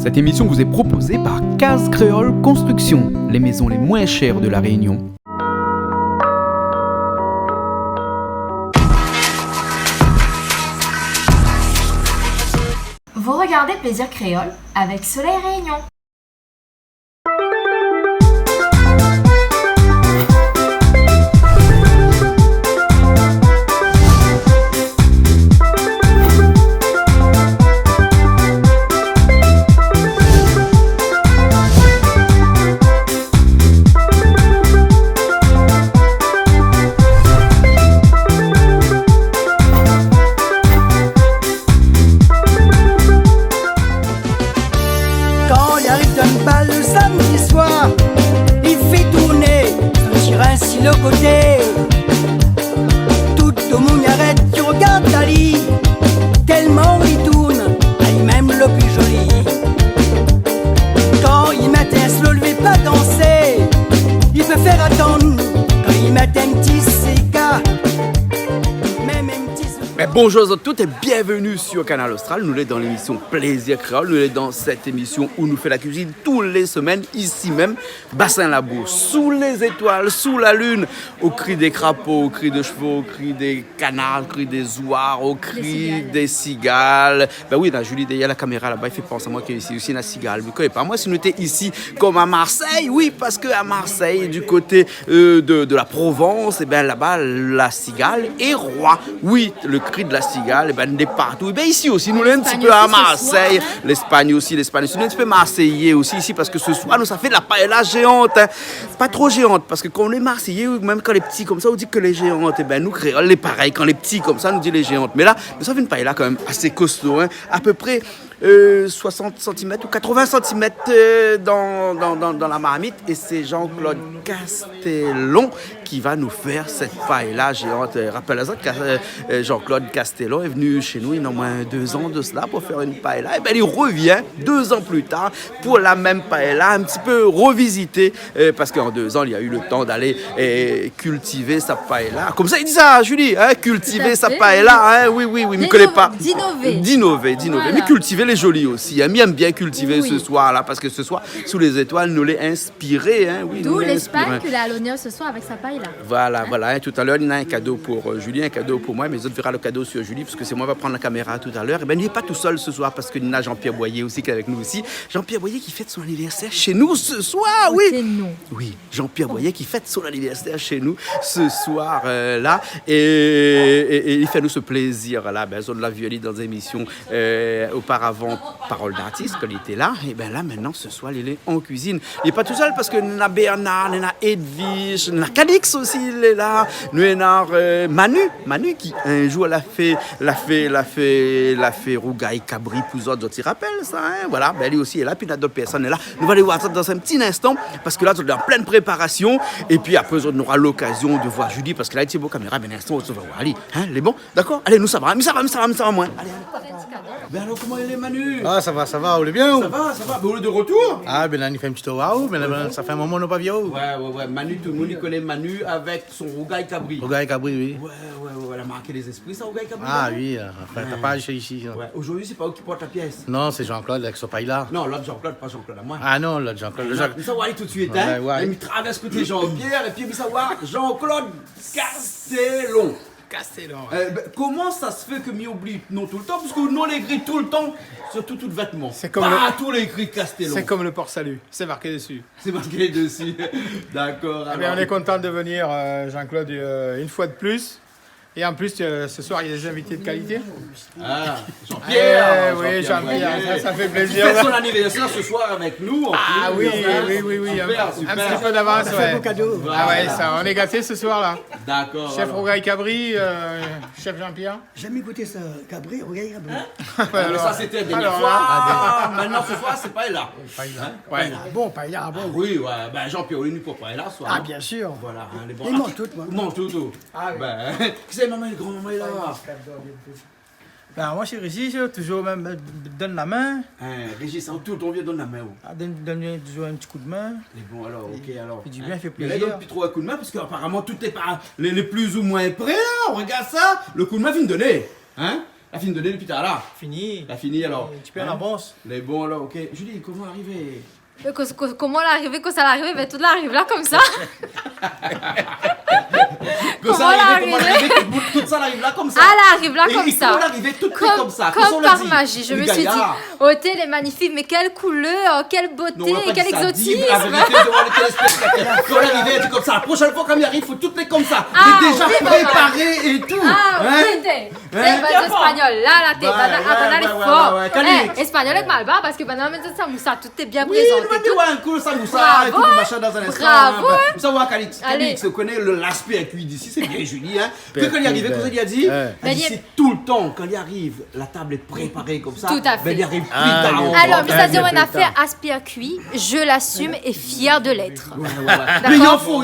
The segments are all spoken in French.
Cette émission vous est proposée par Case Créole Construction, les maisons les moins chères de la Réunion. Vous regardez Plaisir Créole avec Soleil Réunion. Le côté, tout le monde arrête, tu regardes Dali, tellement il tourne, même le plus joli. Quand il m'intéresse, le lever pas danser, il peut faire attendre, quand il met un petit CK, même un petit... Bonjour à tous et bienvenue sur Canal Austral. Nous sommes dans l'émission Plaisir Créole. Nous sommes dans cette émission où nous faisons la cuisine toutes les semaines, ici même, Bassin Labour, sous les étoiles, sous la lune, au cri des crapauds, au cri des chevaux, au cri des canards, au cri des ouars, au cri des cigales. Ben oui, là, Julie, il y a la caméra là-bas, il fait penser à moi qu'il y a ici aussi une cigale. Vous ne connaissez pas moi si nous étions ici comme à Marseille? Oui, parce qu'à Marseille, du côté de la Provence, et ben là-bas, la cigale est roi. Oui, le cri de la cigale, et ben, on est partout. Et ben, ici aussi, nous sommes un petit peu à Marseille. L'Espagne aussi, nous sommes un petit peu marseillais aussi ici, parce que ce soir, nous, ça fait de la paella géante. Hein. Pas trop géante, parce que quand on est marseillais, même quand les petits comme ça, on dit que les géantes. Et ben, nous, créoles, les pareils. Quand les petits comme ça, nous dit les géantes. Mais là, nous avons une paella quand même assez costaud, hein, à peu près 60 cm ou 80 cm dans la marmite. Et c'est Jean-Claude Castellon qui va nous faire cette paella géante. Rappelez-vous que Jean-Claude Castellon est venu chez nous il y a au moins 2 ans de cela pour faire une paella. Et bien il revient 2 ans plus tard pour la même paella, un petit peu revisitée, parce qu'en 2 ans il y a eu le temps d'aller cultiver sa paella. Comme ça il dit ça, Julie, hein, cultiver sa paella, hein, oui, il ne me connaît pas. D'innover. Voilà. Mais cultiver les jolis aussi. Ami aime bien cultiver ce soir là, parce que ce soir, sous les étoiles, nous les inspirés. Hein, oui, d'où l'Espagne qu'il est à l'honneur ce soir avec sa paella. Voilà. Hein, tout à l'heure, il y a un cadeau pour Julie, un cadeau pour moi, mais les autres verront le cadeau sur Julie, parce que c'est moi qui va prendre la caméra tout à l'heure. Et ben, il n'est pas tout seul ce soir, parce qu'il y a Jean-Pierre Boyer aussi qui est avec nous aussi. Jean-Pierre Boyer qui fête son anniversaire chez nous ce soir, oui. C'est nous. Oui, Jean-Pierre Boyer qui fête son anniversaire chez nous ce soir là, et il fait nous ce plaisir là. Ben, on l'a vu dans des émissions auparavant, Parole d'artiste, quand il était là. Et bien là, maintenant, ce soir, il est en cuisine. Il n'est pas tout seul parce que nous avons Bernard, nous avons Edwige, nous avons Calix aussi, il est là. Nous avons Manu qui un jour l'a fait Rougaille Cabri pour les autres, tu te rappelles ça, hein? Voilà, ben lui aussi est là, puis il y a d'autres personnes là. Nous allons aller voir ça dans un petit instant parce que là, on est en pleine préparation. Et puis après, on aura l'occasion de voir Julie parce que là, il y a beau caméra, ben un instant, on va voir. Allez, hein, les bons, d'accord? Allez, nous ça va, moins. Allez. Ben alors, comment il est, Manu? Ah, ça va, vous allez bien? Ça va. Ben, vous êtes de retour? Ah, ben là, il fait un petit waouh, mais là, ça fait un moment qu'on n'a pas vu. Ouais. Manu, tout le monde connaît Manu avec son Rougaille Cabri. Rougaille Cabri, oui. Ouais, elle a marqué les esprits, ça, Rougaille Cabri. Ah, oui, enfin, t'as pas acheté ici. Ouais. Aujourd'hui, c'est pas où qui porte la pièce? Non, c'est Jean-Claude avec ce paille-là. Non, l'autre Jean-Claude, pas Jean-Claude à moi. Ah non, l'autre Jean-Claude. Mais ça va aller tout de suite, hein? Ouais. Il traverse côté Jean-Pierre, et puis il va savoir Jean-Claude Castellon. Comment ça se fait que m'y oublie non tout le temps, parce que nous l'écrit tout le temps sur tout vêtement. C'est comme tous les écrits Castellon. C'est comme le port-salut, c'est marqué dessus. C'est marqué dessus. D'accord. Eh bien, on est content de venir, Jean-Claude, une fois de plus. Et en plus, ce soir, il y a des invités de qualité. Ah, Jean-Pierre. Oui, Jean-Pierre, ça fait plaisir. Il fait son anniversaire ce soir avec nous. Ah oui. Super. Un petit peu d'avance, ouais. cadeau. Ah ouais, ça, on est gâtés ce soir là. D'accord. Chef Rougaille Cabri, chef Jean-Pierre. J'ai jamais goûté ça, Cabri, regarde Cabri. Mais ça c'était la dernière alors, fois. Maintenant ce soir c'est pas là. Ouais. Bon, paella, bon. Oui, ouais. Ben Jean-Pierre on est venu pour pas là ce soir. Ah, bien sûr. Voilà, hein, les bons. Il mange tout, moi. Il mange tout. Ah oui. Ben, qui c'est maman, le grand-maman est là. Ben, moi, chez Régis, toujours même donne la main. Régis, en tout, on vient donner la main. Donne toujours un petit coup de main. Mais bon, alors, ok, alors. Fait du bien, fait Mais là, plaisir. il donne plus trop un coup de main parce qu'apparemment tout est pas les plus ou moins prêt là. On regarde ça. Le coup de main vient de donner. Hein? La fini de donner depuis tout à l'heure. Fini. La fini alors. Tu peux en avance. Les bons alors, ok. Julie, comment arriver? Comment l'arriver, quand ça l'arrive, ben tout l'arrive là comme ça. Comment l'arriver? Tout ça arrive là comme ça. Elle arrive là comme ça. Comment l'arriver tout comme ça? Comme par magie. Je me suis dit, Othé, elle est magnifique, mais quelle couleur, quelle beauté, quel exotisme. La vérité devant les téléspectateurs. Quand l'arrivée est comme ça, la prochaine fois quand il arrive, il faut toutes les comme ça. Ah, Mais déjà oui, préparé et tout. Ah, oui, t'es espagnol. Là, t'es fort. Espagnol est mal bas parce que pendant ça, Moussa, tout est bien Oui, présenté. il m'a dit, ouais, un coup, ça, Moussa, et tout Bravo. le machin dans un instant. Bravo. Vous savez, Calix, Allez. Calix connaît l'aspect cuit d'ici, c'est bien Julie. Hein. Quand il est arrivé, quand il a dit, Mais c'est tout le temps, quand il arrive, la table est préparée comme ça. Tout à fait. Ben, il arrive plus tard. Alors, mais ça dire une affaire aspire-cuit, je l'assume et fier de l'être. Mais il en faut.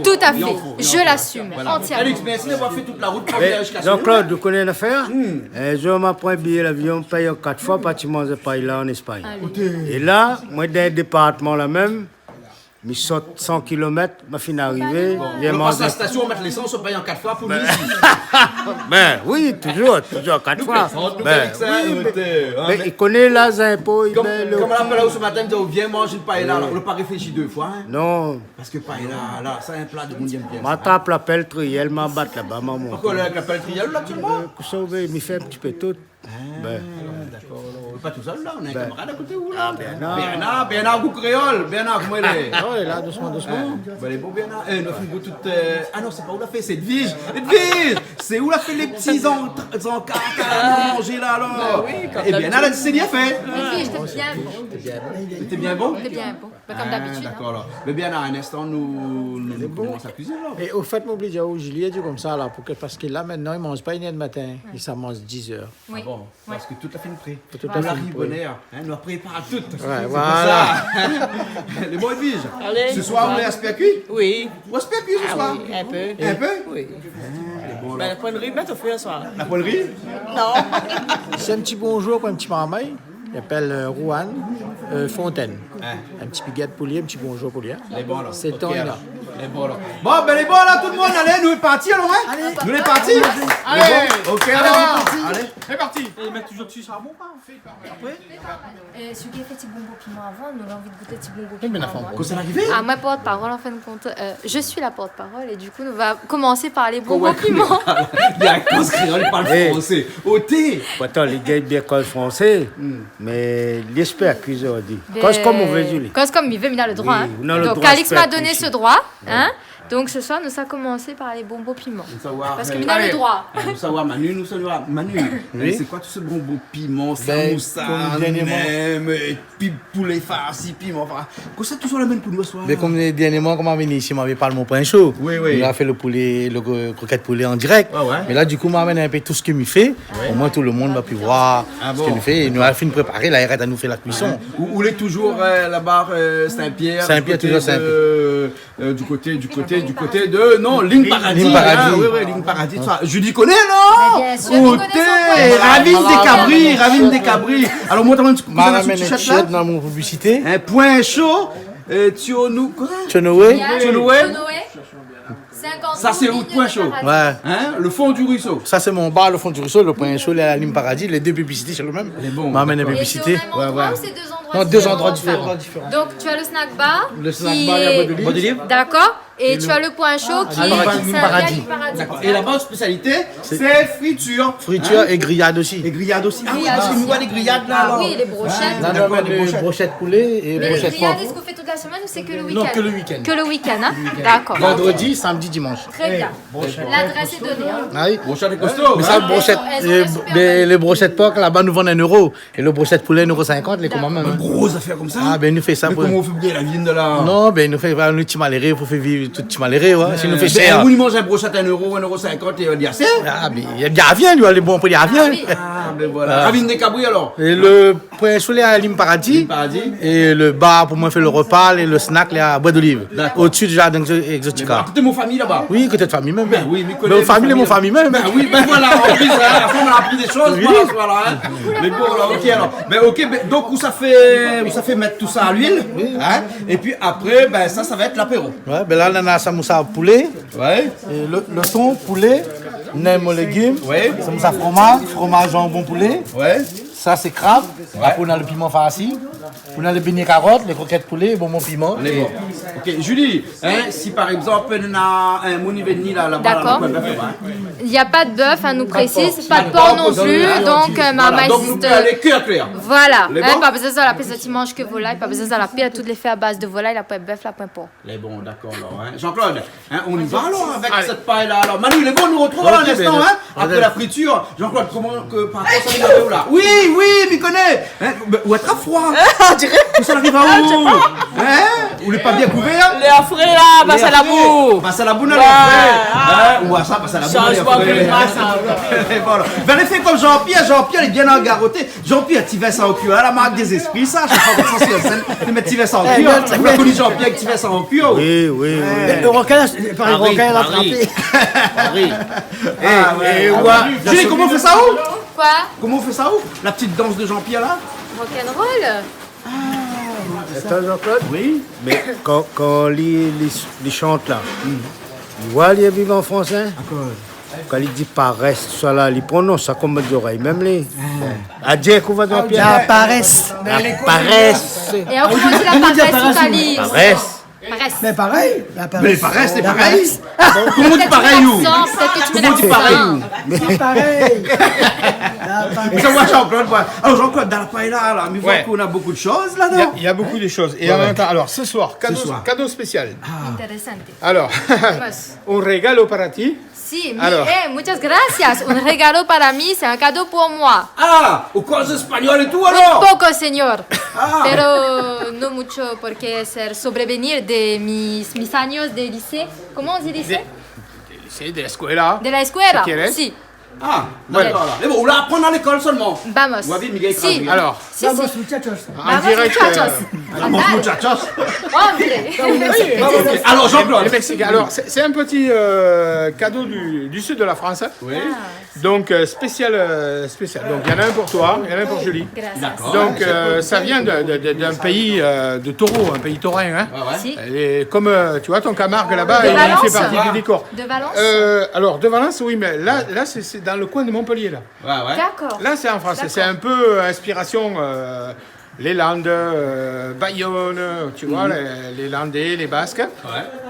Tout à Il en fait, faut. je l'assume entièrement. Alex, merci d'avoir fait toute la route pour venir jusqu'à Jean-Claude, vous connaissez l'affaire? Je m'apprends un billet d'avion, paye 4 fois, pratiquement, je paye là en Espagne. Et là, moi, dans le département là même, je saute 100 km, je suis arrivé. On passe à la station, on met l'essence, on paye en 4 fois pour nous ici. Ben oui, toujours 4 fois. Mais il connaît là, les impôts, il Comme met le. on l'appelle là ce matin, il dit, viens manger le paella. On n'a pas réfléchi 2 fois. Hein. Non, Parce que paella, là, c'est un plat de monde aime bien. ma tape la pelleterie, elle m'a battu là-bas, maman. Pourquoi avec la pelleterie, là, actuellement? Sauver, il fait un petit peu tout. Ben, D'accord, on n'est pas tout seul là, on a un camarade à côté où là? Bernard. Bernard, goût créole. Bernard, comment il est? oh, il est là, doucement. Ben, les bons Bernard. Eh, nous avons fait une toute. Ah non, c'est pas où l'a fait, c'est Edwige. Edwige! C'est où l'a fait les petits encarts à manger là alors? Eh, Bernard, c'est bien fait. Oui, j'étais bien bon. C'était bien bon? C'était bien bon. Bah, comme d'habitude. D'accord, alors. Mais bien, à un instant, nous commençons à cuisiner là. Et au fait, m'oublie, Julie a dit comme ça, là, parce que là, maintenant, il ne mange pas une heure de matin. Et ça mange 10 heures. Oui. Bon, parce que toute la fine près. Toute la On fine arrive près. bonheur, hein, nous prépare toutes. C'est voilà. pour ça. Les bons Edwige. Allez. Ce soir, on est à Spiacuit? Oui. On est à Spiacuit ce soir? Oui, un peu. Un peu? Oui. Bon, Ben, la poilerie, ben, t'as fait un soir. la poêlerie? Non. C'est un petit bonjour pour un petit marmaille. Il s'appelle Rouen Fontaine. Un petit piquet de poulet, un petit bonjour poulet. Les bons alors. C'est Ok, ton alors. là. Les bons alors. Bon, ben les bons là, tout le monde, allez, nous est partis alors, hein? Allez. Nous est partis? Allez. Ok, alors. Allez. C'est parti. Celui qui a fait petit bonbon piment avant, nous avons envie de goûter petit bonbon piment avant. Quand c'est arrivé? Ah, ma porte-parole en fin de compte. Je suis la porte-parole et du coup, nous va commencer par les bonbons piment. Il y a un cause créole, il parle français. Au thé. Pourtant, les gars, bien école français, mais l'espère qu'ils ont dit. Cause comme on veut, Julie. Cause comme il veut, mais il a le droit. Oui, Hein. on a le Donc, droit Calix de m'a faire donné ici. ce droit. Hein. Donc, ce soir, nous allons commencer par les bonbons piment. Parce que il a le droit. Nous savoir Manu, Manu. C'est quoi tout ce bonbon piment, Ben, samoussa, comme dernièrement. nem, et puis poulet farci, piment. Enfin, comme ça, toujours la même pour nous ce soir. Mais comme dernièrement, quand on venu ici, on m'avait parlé de mon pain chaud. Oui, oui. On a fait le poulet, le croquette poulet en direct. Ah ouais. Mais là, du coup, on m'amène un peu tout ce qu'il me fait. Au moins, tout le monde va pu voir Ah ce bon. qu'il me fait. Et nous avons fini de préparer. Là, il arrête à nous faire la cuisson. Où est toujours la barre Saint-Pierre. Saint-Pierre, du côté toujours Saint-Pierre. du côté de. Non, Ligne Paradis. Ligne Paradis. Ah, oui, Ligne Paradis. Julie connaît, non? Mais bien sûr, vous connaissez son point. Ravine des Cabris. Alors, moi, tu Je ramène un t-shirt t-shirt là? dans mon publicité. Un point chaud. Tionou. Quoi? Chenoé. Chenoé. 50 Ça, c'est au point chaud. Ouais. Hein? Le fond du ruisseau. Ça, c'est mon bar, le fond du ruisseau, le pain chaud, la ligne paradis. Les deux publicités, c'est le même. bon. M'amène une Et c'est au publicité. même endroit ou c'est deux endroits Non, deux endroits différents. Donc, tu as le snack bar. Le snack qui bar, il y a est- Bois d'Olive. D'accord. Et tu as le point chaud qui est Ligne Paradis. D'accord. Et la bonne spécialité, c'est friture. Friture et grillade aussi. Et grillades aussi. Ah oui, Grillades parce que aussi. nous voit des grillades là. Ah alors. oui, les brochettes. Là, D'accord, on a des des brochettes. brochettes poulet et Mais les brochettes grillades, poivre. est-ce qu'on fait toute la semaine ou c'est que le week-end? Non, que le week-end. Que le week-end, hein? D'accord. Vendredi, samedi, dimanche. Très bien. L'adresse est donnée. Hein. Ah oui. Brochette et costaud. Mais ça, hein. brochette, elles ont l'air super belles. les brochettes porc, là-bas, nous vendons 1 euro. Et le brochette poulet, 1,50 €, les commandes même. Grosse affaire comme ça. Ah, ben, nous fait ça Mais pour. comment on fait bien la viande de là? Non, ben, nous fait, nous, petit malheureux, pour faire vivre tout petit malheureux, ouais. Si nous fait Ben, cher. Où il mange un brochette 1 euro, 1,50 € et on dit assez. Ah, ben, il y a des aviens, lui, les bons pour les aviens. oui. Ah, ben voilà. Ravine des Cabris alors. Et le point chaud, à Ligne Paradis. Ligne Paradis. Et le bar, pour moi, fait le repas, et le snack, là, à Bois d'Olive. D'accord. Au-dessus du jardin Exotica. Toute mon famille là-bas. Oui, côté de famille même. Ben oui, mais Mais aux familles, mon famille même. Ben oui, ben voilà, en plus, hein, la femme elle a appris des choses, voilà, hein. Mais bon, alors, ok, alors. Ben ok, ben, donc où ça fait mettre tout ça à l'huile, hein. Et puis après, ben ça va être l'apéro. Ouais, ben là, on a samoussa poulet. Ouais. Et le thon, poulet, On aime les légumes. Ouais. C'est ça fromage, jambon, poulet. Ouais. Ça, c'est crabe. Après, on a le piment farci. On a les beignets carottes, les croquettes poulet, bonbon piment. On est bon. Ok, Julie, si par exemple, on a un mouni là-bas, D'accord. là, Il n'y a pas de bœuf, hein, nous précise, pas de porc non plus, donc maman donc vous existe. pouvez aller que à clair. Voilà, Les hein, bons? pas besoin de la pizza, tu manges que volaille, pas besoin de la pizza, toutes les faits à base de volaille, la point bœuf, la point porc. Les bons, d'accord. Alors, hein. Jean-Claude, on y va alors avec cette paille-là. Alors, Manu, les bons, nous retrouvons à l'instant, hein, après la friture. Jean-Claude, comment que par rapport à ça, il là? Oui, m'y connaît. Hein, ou être à froid. Tout ça arrive à où? Hein? Ou les pas bien couverts? Les affrés là, passe à la boue. Passe à la boue, ou à ça, passe à la boue. Change-moi plus de ça. Voilà. Ben, les fait comme Jean-Pierre, il est bien engaroté. Jean-Pierre, tu vas ça au cul, à la marque des esprits, ça. Je sais pas comment ça se fait. Mais tu vas ça au cul. On a connu Jean-Pierre que tu vas ça au cul. Oui, oui, oui. Le requin, par le requin, l'a attrapé. Julie, comment on fait ça où? Quoi? Comment on fait ça où? La petite danse de Jean-Pierre là? Rock'n'roll? Attends, Jean-Claude? Oui. Mais quand il chante là, il voit les vivants en français? Quand il dit paresse, soit là, il prononce ça comme des oreilles, même les. À dire qu'on va dans La paresse. paresse. Et on comment dit la paresse en Italie? Paresse. Paresse. Mais pareil. La paresse. Mais pareil, c'est La pareil. paresse. Comment on dit pareil où? Peut-être que tu mets Comment on dit pareil l'accent. où? C'est pareil. La Et paresse. ça, moi, Jean-Claude, voilà. Alors, Jean-Claude, dans la paille là, mais voit qu'on a beaucoup de choses là-dedans. Il y a beaucoup de choses. Et en même temps, alors ce soir, cadeau spécial. Interessante. Alors, Pues, un regalo para ti. sí, Alors. muchas gracias. Un regalo para mí, c'est un cadeau pour moi. Ah, aux causes espagnoles et tout alors? Poco, señor. Ah. Pero no mucho porque ser sobrevenir de mis años de lycée. ¿Cómo on dit lycée? C'est de la escuela. De la escuela. Si quieres. Sí. Ah, d'accord. Mais bon, on l'a apprendre à l'école seulement. Vamos. Vous avez Miguel Sí. Crabtree. Alors, Sí, Vamos, sí. muchachos. en Vamos, direct. muchachos. Vamos, muchachos. Hombre. Alors, Jean-Claude. Les Mexicains. Alors, c'est un petit cadeau du sud de la France. Oui. Donc, spécial. Donc, il y en a un pour toi, il y en a un pour Julie. Gracias. Donc, ça vient d'un pays de taureau, un pays taurin. Hein. Sí. Et comme tu vois, ton Camargue là-bas, De il Valence. fait partie du décor. De Valence? Alors, de Valence, oui, mais là c'est dans le coin de Montpellier. Là, Ouais. D'accord. là c'est en France. C'est un peu inspiration les Landes, Bayonne, tu vois, les Landais, les Basques.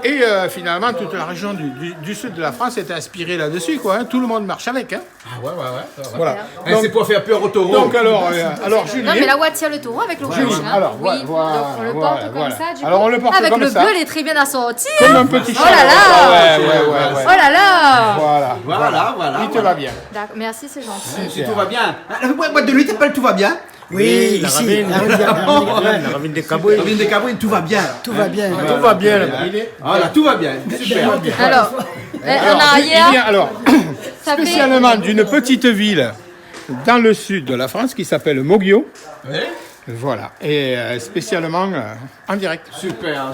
Et finalement, toute la région du sud de la France est inspirée là-dessus, quoi. Hein. Tout le monde marche avec. Hein. Ah, ouais. Voilà. Et c'est pour faire peur au taureau. Donc, alors Julie. Non, mais la voie tire le taureau avec le rouge. Hein. Alors, oui. voilà, Donc on le voilà, porte comme voilà. ça. Du Alors, coup. on le porte avec comme le ça. bleu, il est très bien assorti. Comme un petit Oh là là. Ouais. Oh là là. Voilà. Il te va bien. D'accord. Merci, c'est gentil. Si tout va bien. La boîte de nuit t'appelle Tout va bien? Oui, La ici. ravine. La ravine des Cabouilles. Ravine des Cabouines, tout va bien. Tout va bien. Tout va bien là-bas. Voilà, tout va bien. Super. Alors, en Il arrière, vient alors ça fait. spécialement d'une petite ville dans le sud de la France qui s'appelle Moguio. Voilà. Et spécialement en direct. Super.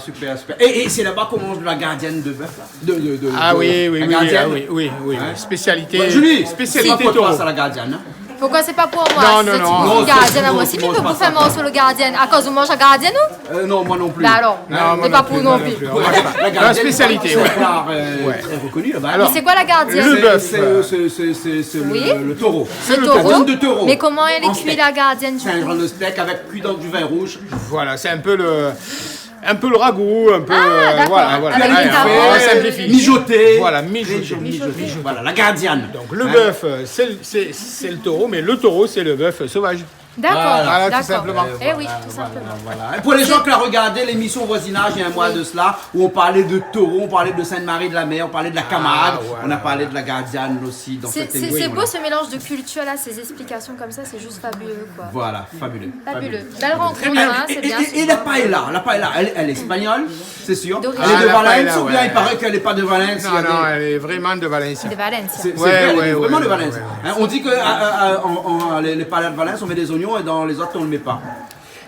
Et c'est là-bas qu'on mange de la gardienne de bœuf là? Ah oui, la gardienne. oui. Hein? Spécialité. Bah, Julie, spécialité c'est pas taureau. à la gardienne. Hein? Pourquoi c'est pas pour moi? Non, c'est non. pour Non, le gardien, c'est- moi non, aussi, tu mais manges pourquoi pas faire manger sur le gardien? À cause vous mangez un gardien, nous? Non, moi non plus. Bah alors, Non, moi c'est pas non pour plus, non moi plus. non plus. Ouais, On mange pas. la La spécialité, c'est ouais. un plat Ouais. très reconnu là-bas. Mais c'est quoi la gardienne? Le bœuf. C'est Oui. le taureau. Le La taureau. viande de taureau. Mais comment elle En est cuite steak. la gardienne du C'est un coup? genre de steak avec cuit dans du vin rouge. Voilà, c'est un peu le ragoût, un peu. d'accord. Voilà. Avec Allez, du tarot. on simplifie. Mijoté. Voilà, mijoté. Voilà, la gardienne. Donc le bœuf, c'est le taureau, mais le taureau, c'est le bœuf sauvage. D'accord, Voilà, tout d'accord. simplement. Eh oui, tout simplement. Voilà. Et pour les gens qui ont regardé l'émission Voisinage il y a un mois de cela, où on parlait de taureau, on parlait de Sainte-Marie de la Mer, on parlait de la Camargue, voilà. on a parlé de la gardienne aussi dans C'est cette émission. c'est beau ce mélange de culture là, ces explications comme ça, c'est juste fabuleux quoi. Voilà, fabuleux. Fabuleux. Belle rencontre, Très bien. hein, c'est bien. Et la paella, elle est espagnole, c'est sûr. D'origine. Elle est de la Valence paella, ou bien ouais. il paraît qu'elle n'est pas de Valence. il y a Non, des- elle est vraiment de Valencia. De Valencia. C'est Ouais, vrai, elle est ouais, vraiment ouais, de ouais, Valence. ouais, Hein, on dit que les paellas de Valence, on met des oignons et dans les autres, on ne le met pas.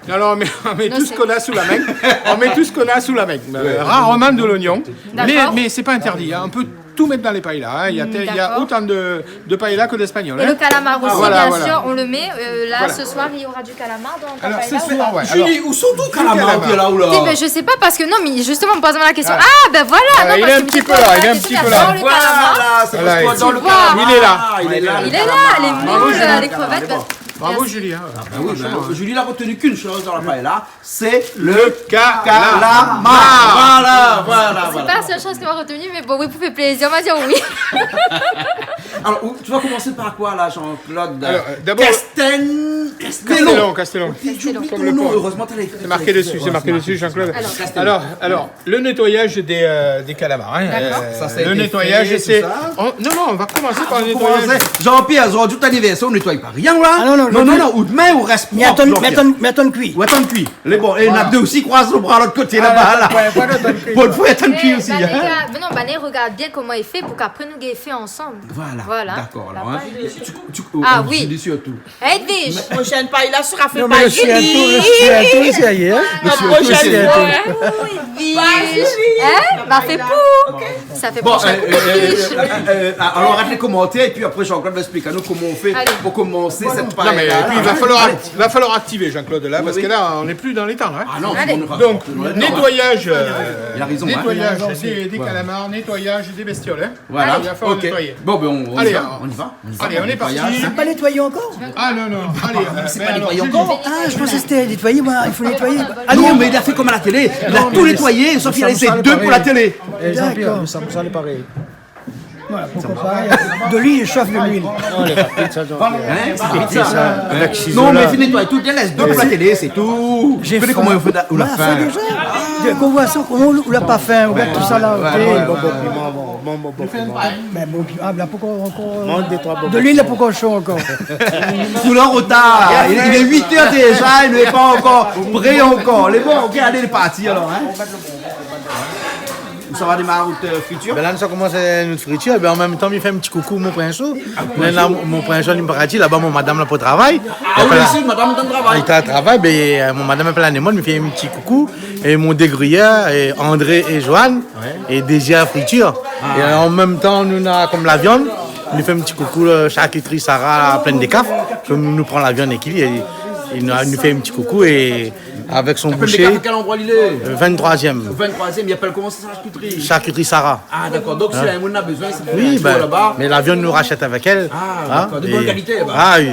Non, mais on met Non, tout ce c'est- qu'on a sous la main. On met tout ce qu'on a sous la main. Rarement de l'oignon. D'accord. Mais c'est pas interdit. Hein. tout mettre dans les paellas. Hein. Il y a d'accord. autant de paellas que d'espagnols. Et hein. le calamar aussi, Voilà, bien voilà. sûr, on le met. Là, Voilà. ce soir, il y aura du calamar dans Alors, ta ce paella ou soir, pas? ouais. Julie, où sont tous calamars calamar. qui est là ou là? Eh ben, je sais pas parce que non, mais justement, on me pose la question. Ah. Ah, ben voilà. Voilà, non, il parce est un que petit me peu pose là, la il est un question, petit il y a peu là. dans le calamar. Voilà, c'est Voilà, parce que dans le tu vois. calamar, Il est là. il est là. Il est là, les moules, les crevettes. ben, Bravo merci. Julie. Hein. Ah oui, ben, Julie n'a retenu qu'une chose dans la paella, c'est le Calamar. Voilà. C'est pas la seule chose qui m'a retenue, mais bon, oui, vous faites plaisir, on va dire oui. Alors, tu vas commencer par quoi là, Jean-Claude? Alors, d'abord- Castellon. Castellon. J'oublie Comme ton le nom, port. heureusement t'as écrit. C'est marqué dessus, Jean-Claude. Alors, le nettoyage des calamars. Hein, D'accord. Ça, ça a le été nettoyage, fait, c'est. tout ça. Non, on va commencer par le Vous nettoyage. commencez. Jean-Pierre, aujourd'hui tout anniversaire, on nettoie pas rien là? Ah, non, ou demain, ou reste Mais propre, attends, Jean-Pierre. mais attends cuit. Ou attends cuit. Les bons, et n'a deux aussi croise le bras à l'autre côté là-bas là. Bon, il faut attendre cuit aussi. Bané, hein. mais non, Bané, regarde bien comment il fait pour qu'après nous guet fait ensemble. Voilà. D'accord alors. Hein. Ah oui. Je dis surtout. Edwige. La prochaine paella sera faite Non, par mais je suis un tour ici ailleurs. La prochaine fois. Edwige. Hein? M'a fait pour. Ça fait Bon, pour chaque Edwige. alors arrête les commentaires et puis après Jean-Claude va expliquer à nous comment on fait Allez. pour commencer cette Non, mais paella. puis, il va falloir activer Jean-Claude là, parce que là, on n'est plus dans les temps. Hein. Ah non, Allez. on Donc, ne nettoyage, Il a raison, hein. nettoyage des calamars, nettoyage des bestioles. Hein. Voilà. Il va falloir Ok. nettoyer. Bon, ben on y Allez, va. On y va. Allez, on est parti. Pas nettoyer encore? Ah non, allez. C'est pas nettoyé encore. Ah, je pensais que c'était nettoyer, voilà, il faut nettoyer. Ah non, mais il a fait comme à la télé. Il a tout nettoyé, sauf qu'il a laissé deux pour la télé. Et Jean-Pierre, le samoussa est pareil. Voilà, pourquoi pas. De l'huile, chauffe de l'huile. Hein, c'est ça. Non, mais il faut nettoyer tout. Il laisse deux pour la télé, c'est tout. Je connais comment il faut ou la On a fin. fait déjà. Qu'on voit ça, comment on l'a pas fait, on regarde tout ça là. Mais bon, ah, là, pourquoi encore. De l'huile, là, pourquoi chaud encore? Tout l'heure retard. Il est 8h déjà, il n'est pas encore prêt encore. Les bons, ok, allez, les partis alors. Hein. Ça va démarrer notre friture. Ben là, ça commence notre friture, ben en même temps, il fait un petit coucou mon prince. Là, mon prince, il me partit, là-bas, mon madame, là, pour le travail. Ah oui, ici, madame, dans le travail. Il est à travail, ben, mon madame appelle Anémone, il me fait un petit coucou. Et mon dégruyeur, et André et Joanne, et déjà friture. Et en même temps, nous, on a comme la viande, il nous fait un petit coucou, charcuterie Sarah, pleine des cafes. Comme nous prend la viande et il nous fait un petit coucou et avec son boucher. À quel endroit il est? 23e. 23e, il appelle comment ça, charcuterie? Charcuterie Sarah. Ah d'accord, donc si la monde a besoin, c'est Oui, ben, là-bas. mais la viande nous rachète avec elle. Ah, d'accord, de bonne qualité là-bas. Ah, oui.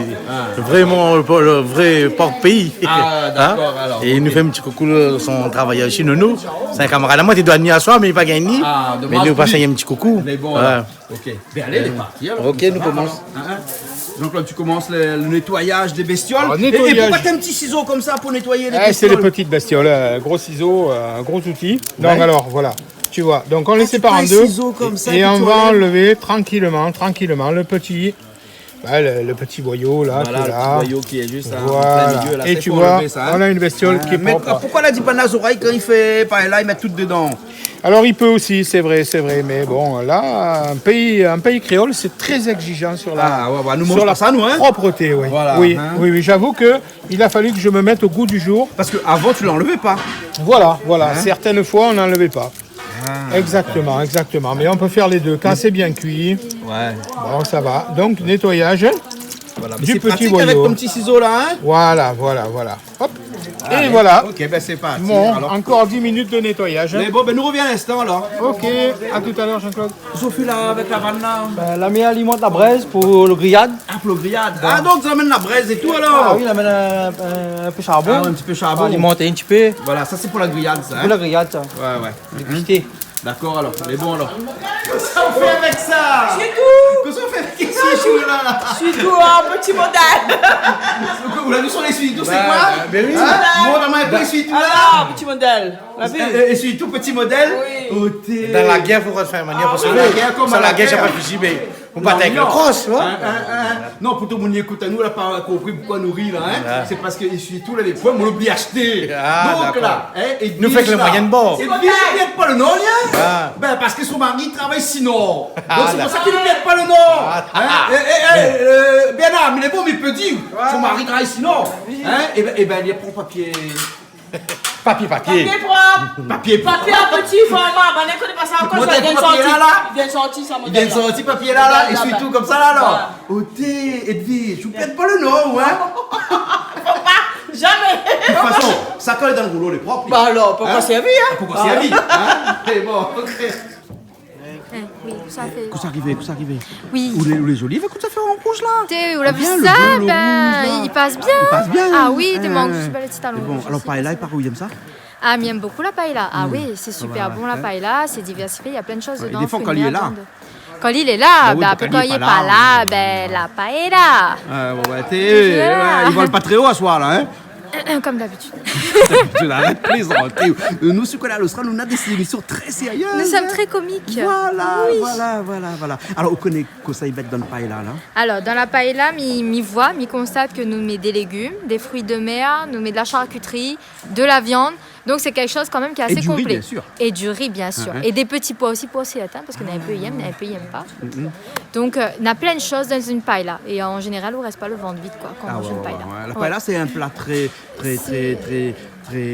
Vraiment le vrai porte-pays. Ah, d'accord, alors, Et il nous fait un petit coucou, son travailleur ici, Nono. C'est un camarade à moi, il doit venir à soir, mais il n'a pas gagné. Ah, mais dommage nous pour passons lui. un petit coucou. Mais bon, Ouais. alors, ok. Ben allez, les parties alors. Ok, nous commençons. Donc là, tu commences le nettoyage des bestioles. Alors, Et nettoyage. pourquoi t'as un petit ciseau comme ça pour nettoyer les C'est bestioles? les petites bestioles, gros ciseaux, un gros outil. Donc alors, voilà, tu vois. Donc on les sépare prends en un deux ciseau comme ça et que on tu va enlèves. enlever tranquillement le petit, le petit boyau là, Voilà, qui est le là. petit boyau qui est juste en plein Voilà. milieu. Là, Et ça, tu faut vois, enlever ça, hein. on a une bestiole qui est Mais propre. pourquoi la dit pas aux oreilles quand il fait paella, il met tout dedans? Alors il peut aussi, c'est vrai, mais bon, là, un pays créole, c'est très exigeant sur la, Ah, ouais, nous sur mange la pas ça, nous, hein. propreté, oui. Voilà, oui, hein. oui, j'avoue que il a fallu que je me mette au goût du jour. Parce qu'avant, tu l'enlevais pas. Voilà. Hein. Certaines fois, on n'enlevait pas. Ah. Exactement. Mais on peut faire les deux. Quand c'est bien cuit, Ouais. bon, ça va. Donc, nettoyage. Voilà. Du C'est petit pratique boyau. avec ton petit ciseau là, hein. Voilà. Hop. Et voilà. Ok, ben c'est parti. Bon, Alors. encore 10 minutes de nettoyage. Mais bon, ben nous reviens à l'instant alors. Ok, à tout à l'heure, Jean-Claude. Sophie là, avec la vanne là. La mère alimente la braise pour le grillade. Ah, pour le grillade. Ah, donc tu amènes la braise et tout alors. Ah oui, il amène un peu charbon. Ah, un petit peu charbon. Alimenter un petit peu Voilà, ça c'est pour la grillade ça. Hein. pour la grillade, ça. Ouais. Dépité. D'accord alors, mais bon alors. Qu'est-ce qu'on fait avec ça? Qu'est-ce qu'on fait avec ces choses là? Je suis tout un petit modèle. Vous l'avez vu sur l'essuie-tout, c'est quoi? Ben oui. Moi, dans ma l'essuie-tout là. Alors, petit modèle. La vue. Essuie-tout petit modèle. Oui. Oh, t'es- Dans la guerre, il faut faire manière pour dans sauver. la guerre, comme Sur à la la guerre, j'ai guerre. pas de fusil, mais on bat avec le Non. cross, tu vois. Non, pour tout le monde qui écoute à nous, là, pas compris pourquoi nous rire là, hein. C'est parce qu'il suit tout là, les points, on l'a oublié acheter. Ah, Donc d'accord. là, hein, et Nous fait que le moyen de bord. Et puis, il ne pète pas le nom, là. Ah. Ben, parce que son mari travaille sinon. Donc, Ah, c'est pour d'accord. ça qu'il ne pète pas le nom. Bernard, mais il est bon, mais il peut dire. Son mari travaille sinon. Hein, et ben, il prend papier. Papier. Papier propre. Papier. Papier en petit format. On ne connaît pas ça encore. Modèle Ça vient de papier sortir. là. Il vient de sortir ça, Il vient de sortir papier là, et surtout comme ça là, alors. Ôtez, Edwige, je vous pète pas le nom, hein. Jamais. De toute façon, ça colle dans le rouleau, les propres. Bah alors, pourquoi servir, hein? Pourquoi c'est à vie, hein. Et bon, ok. Oui, ça fait. Qu'est-ce qui arrive? Oui. Où les olives, écoute, ça fait en rouge là. Vous l'avez vu Bien, le ça? bleu, le Ben, rouge, là. il passe bien. Il passe bien. Ah oui, il te manque juste le petit talon. Bon, rouge, alors je sais paella, pas. et par où il aime ça? Ah, mais il aime beaucoup la paella. Ah oui, c'est super bon la paella, c'est diversifié, il y a plein de choses dedans. des fois, fruits quand de il est mer, là. viande. Quand il est là, oui, ben, quand après il quand est il est pas pas là, là, ben la paella. Ouais, il vole pas très haut à soir là, hein. Comme d'habitude. Je l'arrête de plaisanter. Nous, sur Canal Austral, on a des émissions très sérieuses. Nous sommes très comiques. Voilà. Alors, on connaît que ça y va dans le paella là. Alors, dans la paella, mi voit, mi constate que nous met des légumes, des fruits de mer, nous met de la charcuterie, de la viande. Donc, c'est quelque chose quand même qui est assez Et du riz, complet. bien sûr. Et du riz, bien sûr. Ouais. Et des petits pois aussi pour aussi atteindre, parce qu'on a un peu il aime, un peu il aime pas. Donc, on a plein de choses dans une paella. Et en général, on reste pas le ventre vide quoi, quand on mange une paella. La paella, c'est un plat très,